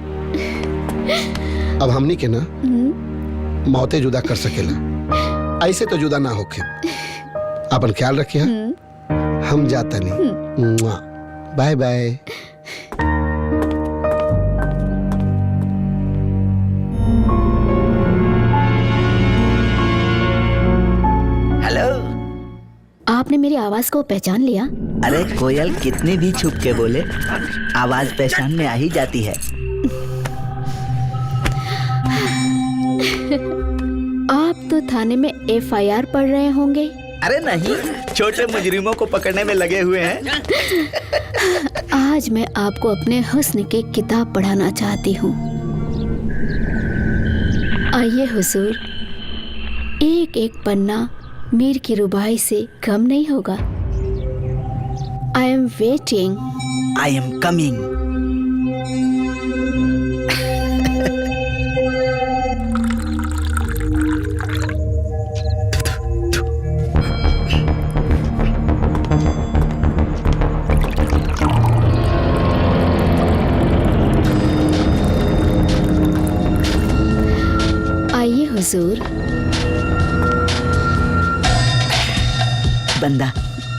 [SPEAKER 16] अब हमनी के ना मौतें जुदा कर सकेला, ऐसे तो जुदा ना होके। अपन ख्याल रखिए। हम जाता नहीं। Bye bye.
[SPEAKER 1] हेलो।
[SPEAKER 14] आपने मेरी आवाज को पहचान लिया?
[SPEAKER 1] अरे कोयल कितनी भी छुप के बोले, आवाज पहचान में आ ही जाती है।
[SPEAKER 14] आप तो थाने में FIR पढ़ रहे होंगे।
[SPEAKER 1] अरे नहीं, छोटे मुजरिमों को पकड़ने में लगे हुए हैं।
[SPEAKER 14] आज मैं आपको अपने हुस्न की किताब पढ़ाना चाहती हूँ। आइए हुजूर, एक एक पन्ना मीर की रुबाई से कम नहीं होगा। I am waiting.
[SPEAKER 1] I am coming.
[SPEAKER 14] आइए हुजूर।
[SPEAKER 1] बंदा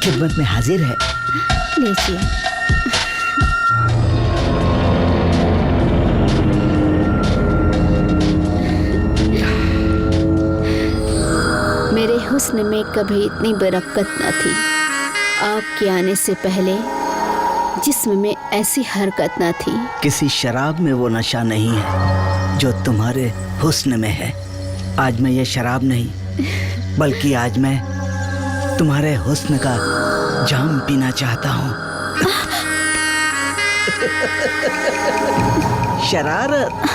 [SPEAKER 1] खिदमत में हाजिर है।
[SPEAKER 14] लीजिए। मेरे हुस्न में कभी इतनी बरकत न थी। आपके आने से पहले जिस्म में ऐसी हरकत न थी।
[SPEAKER 1] किसी शराब में वो नशा नहीं है जो तुम्हारे हुस्न में है। आज मैं ये शराब नहीं, बल्कि आज मैं तुम्हारे हुस्न का जाम पीना चाहता हूँ। शरारत?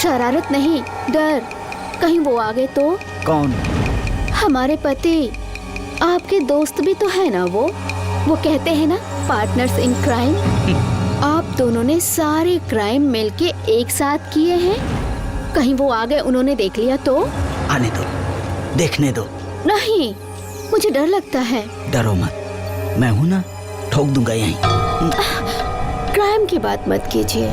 [SPEAKER 14] शरारत नहीं, डर। कहीं वो आ गए तो?
[SPEAKER 1] कौन?
[SPEAKER 14] हमारे पति। आपके दोस्त भी तो है ना वो कहते हैं ना, पार्टनर्स इन क्राइम। आप दोनों ने सारे क्राइम मिलके एक साथ किए हैं। कहीं वो आ गए, उन्होंने देख लिया तो?
[SPEAKER 1] आने दो, देखने दो।
[SPEAKER 14] नहीं, मुझे डर लगता है।
[SPEAKER 1] डरो मत, मैं हूं ना, ठोक दूंगा यहीं।
[SPEAKER 14] क्राइम की बात मत कीजिए।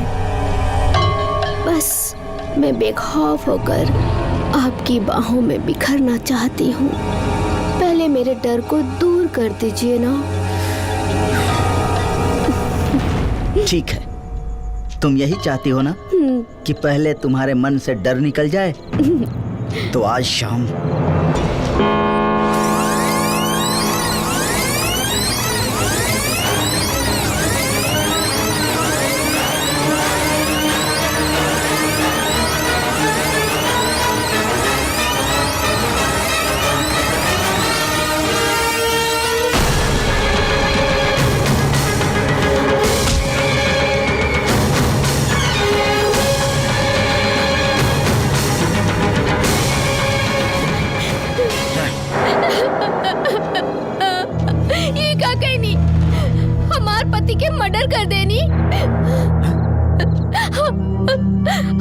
[SPEAKER 14] बस मैं बेखौफ होकर आपकी बाहों में बिखरना चाहती हूँ। पहले मेरे डर को दूर कर दीजिए ना।
[SPEAKER 1] ठीक है, तुम यही चाहती हो ना कि पहले तुम्हारे मन से डर निकल जाए? तो आज शाम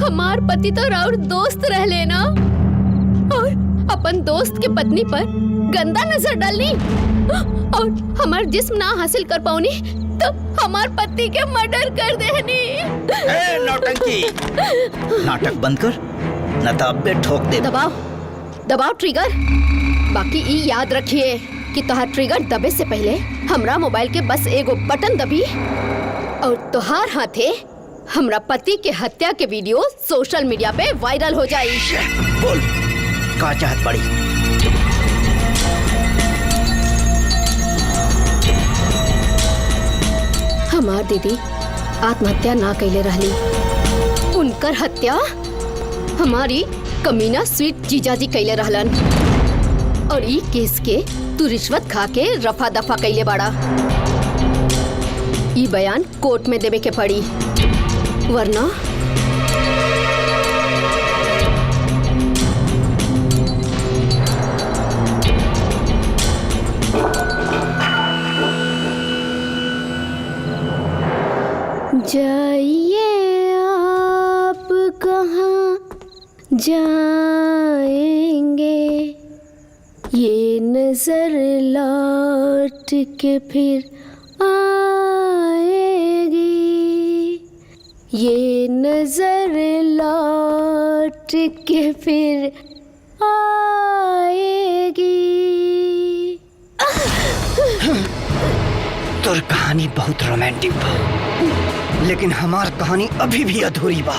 [SPEAKER 14] हमार पति तो राउर दोस्त रह लेना और अपन दोस्त के पत्नी पर गंदा नजर डालनी और हमार जिस्म ना हासिल कर पाऊनी तो हमार पति के मर्डर कर देनी।
[SPEAKER 1] नौटंकी, नाटक बंद कर, न तो अब ठोक दे।
[SPEAKER 14] दबाओ ट्रिगर। बाकी ई याद रखिए कि तोहार ट्रिगर दबे से पहले हमरा मोबाइल के बस एगो बटन दबी और तोहार हाथे हमरा पति के हत्या के वीडियो सोशल मीडिया पे वायरल हो जाए।
[SPEAKER 1] बोल, का चाहत पड़ी?
[SPEAKER 14] हमार दीदी आत्महत्या ना कैले रहली, उनकर हत्या हमारी कमीना स्वीट जीजाजी कैले रहलन। और ई केस के तू रिश्वत खा के रफा दफा कैले बाड़ा। ई बयान कोर्ट में देवे के पड़ी, वरना जाइए आप कहाँ जाएंगे, ये नजर लौट के फिर आएगी, ये नजर लौट के फिर आएगी।
[SPEAKER 7] तोर कहानी बहुत रोमांटिक बा, लेकिन हमार कहानी अभी भी अधूरी बा।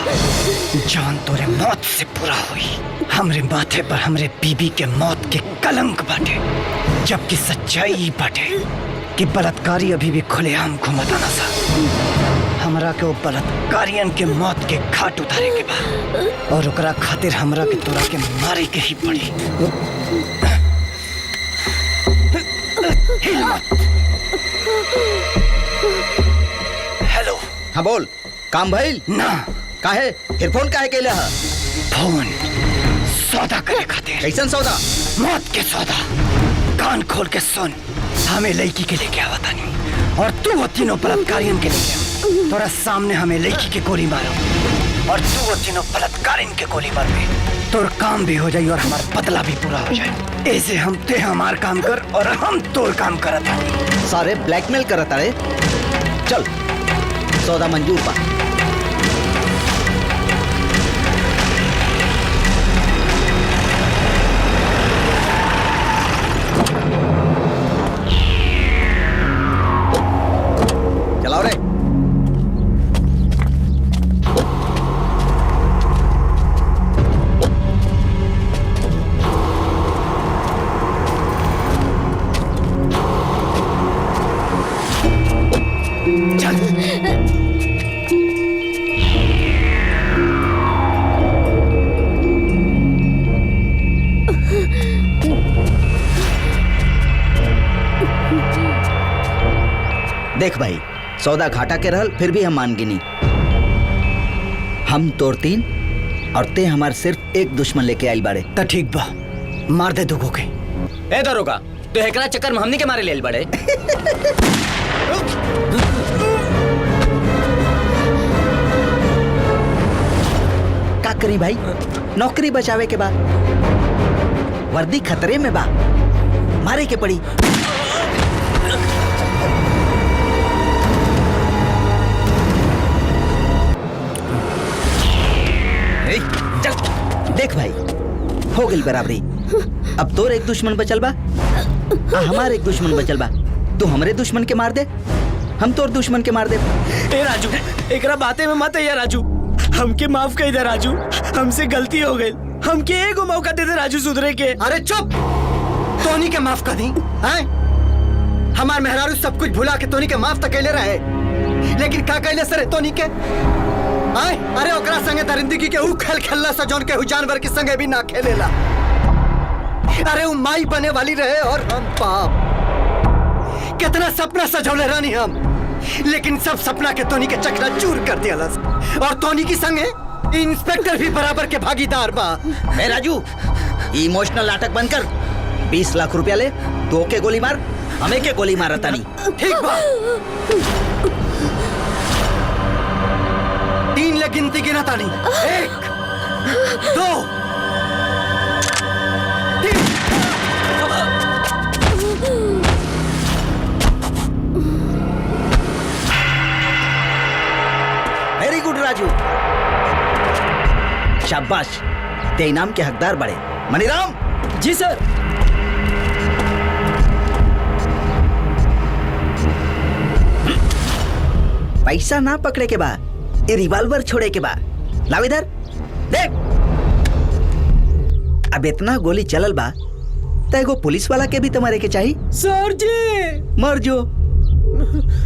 [SPEAKER 7] जान तोरे मौत से पूरा हुई। हमरे माथे पर हमरे बीबी के मौत के कलंक बाटे, जबकि सच्चाई ई बाटे कि बलात्कारी अभी भी खुलेआम घूमता ना सा। हमरा के वो बलात्कारियन के मौत के घाट उतारे के बा, और ओकरा खातिर हमरा के तोरा के मारे के ही पड़ी। हिल मत। हेलो।
[SPEAKER 1] हाँ बोल, काम भइल
[SPEAKER 7] ना।
[SPEAKER 1] काहे फिर फोन काहे कैले हा?
[SPEAKER 7] फोन सौदा करे खातिर।
[SPEAKER 1] कैसन सौदा?
[SPEAKER 7] मौत के सौदा। कान खोल के सुन, हमें लड़की के लेके आवा तानी, और तू वो तीनों बलात्कारियन के लेके आ। तोरा सामने हमें लड़की के गोली मारो, और तू वो तीनों बलात्कारियन के गोली मार दे। तोर काम भी हो जाए और हमारा बदला भी पूरा हो जाए। ऐसे हम ते हमार काम कर और हम तोर काम करत हनी।
[SPEAKER 1] सारे ब्लैकमेल करत अरे। चल सौदा मंजूर बा। चलाओ रे। देख भाई, सौदा घाटा के रहल फिर भी हम मान गिनी। हम तोर 3 और ते हमार सिर्फ एक दुश्मन लेके आइल बाड़े।
[SPEAKER 7] तो ठीक बा, मार दे दुगो के।
[SPEAKER 8] ए दरोगा, तो हेकरा चक्कर में हमनी के मारे लेल बड़े।
[SPEAKER 1] का करी भाई, नौकरी बचावे के बाद वर्दी खतरे में बा, मारे के पड़ी। चल देख भाई, हो गई बराबरी। अब तोर एक दुश्मन बचल बा, हमार एक दुश्मन बचल बा। तू हमरे दुश्मन के मार दे, हम तोर दुश्मन के मार दे।
[SPEAKER 10] ए राजू, एकरा बातें में मत आइया राजू। हमके माफ कर दे राजू, हमसे गलती हो गई। हमके एगो मौका दे दे राजू सुधरे के।
[SPEAKER 9] अरे चुप, तोनी के माफ कर दी हैं? हमार मेहरारू सब कुछ भुला के तोनी के माफ तक कैले रहे, लेकिन का कैले सर तोनी के? आए? अरे ओकरा संगे दरिंदगी के ऊ खेल खेलला सा जौन के ऊ जानवर के संगे भी ना खेलेला। अरे ऊ माई बने वाली रहे और हम बाप। कितना सपना सजौले रानी हम, लेकिन सब सपना के तोनी के चकनाचूर कर दिया। और तोनी की संगे इंस्पेक्टर भी बराबर के भागीदार बा।
[SPEAKER 1] ए राजू, इमोशनल नाटक बंद कर। 20 लाख रुपया ले, तू के गोली मार, हमें के गोली मारा तानी।
[SPEAKER 9] ठीक बा। 3 ले गिनती गिना तानी। 1 2 3।
[SPEAKER 1] वेरी गुड राजू, शाबाश। ते इनाम के हकदार बड़े। मनीराम।
[SPEAKER 10] जी सर।
[SPEAKER 1] पैसा ना पकड़े के बाद ये रिवॉल्वर छोड़े के बाद लाओ इधर देख। अब इतना गोली चलल बा तो एगो पुलिस वाला के भी तुम्हारे के चाहिए।
[SPEAKER 10] सर जी
[SPEAKER 1] मर जो।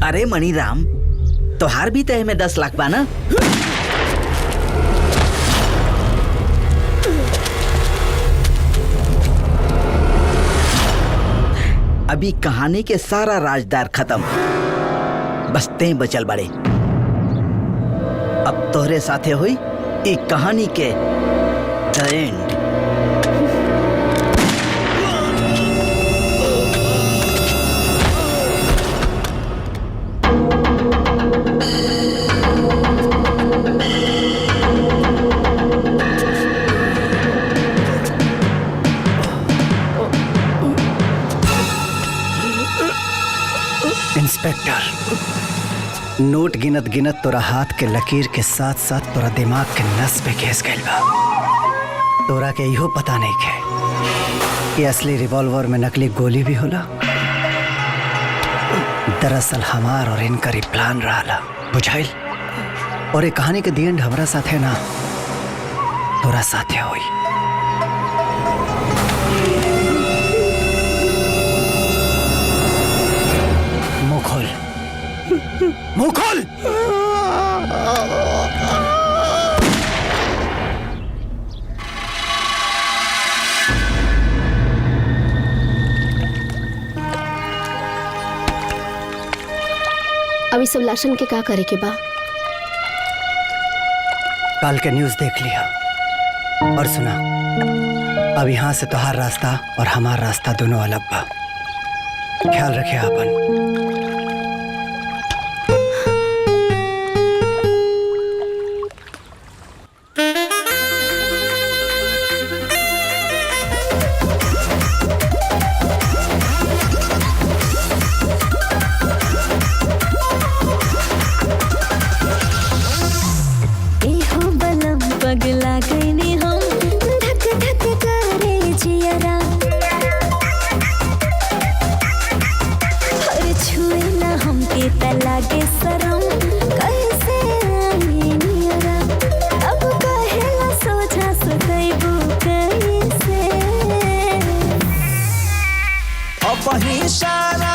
[SPEAKER 1] अरे मणिराम, तोहार भी तय में 10 लाख बा ना। अभी कहानी के सारा राजदार खत्म, बस ते बचल बड़े। अब तोहरे साथे हुई ई कहानी के द एंड।
[SPEAKER 7] इंस्पेक्टर, नोट गिनत गिनत तोरा हाथ के लकीर के साथ साथ तोरा दिमाग के नस पे घिस गइल बा। तोरा के इहो पता नहीं है कि असली रिवॉल्वर में नकली गोली भी होला। दरअसल हमार और इनकर प्लान रहा बुझाइल। और ये कहानी के दी एंड हमरा साथे ना तोरा साथे हुई। मुंह खोल।
[SPEAKER 14] अभी सब लाशन के का करे के बा?
[SPEAKER 7] कल के न्यूज़ देख लिया और सुना। अब यहाँ से तोहार रास्ता और हमार रास्ता दोनों अलग बा। ख्याल रखे अपन।
[SPEAKER 13] पगला गईनी हम, धक धक करे जियरा। हर छुए ना हमके त लागे शरम, कैसे आई नियरा। अब कहेला सोचा सकैबू कैसे।
[SPEAKER 5] अब ही सारा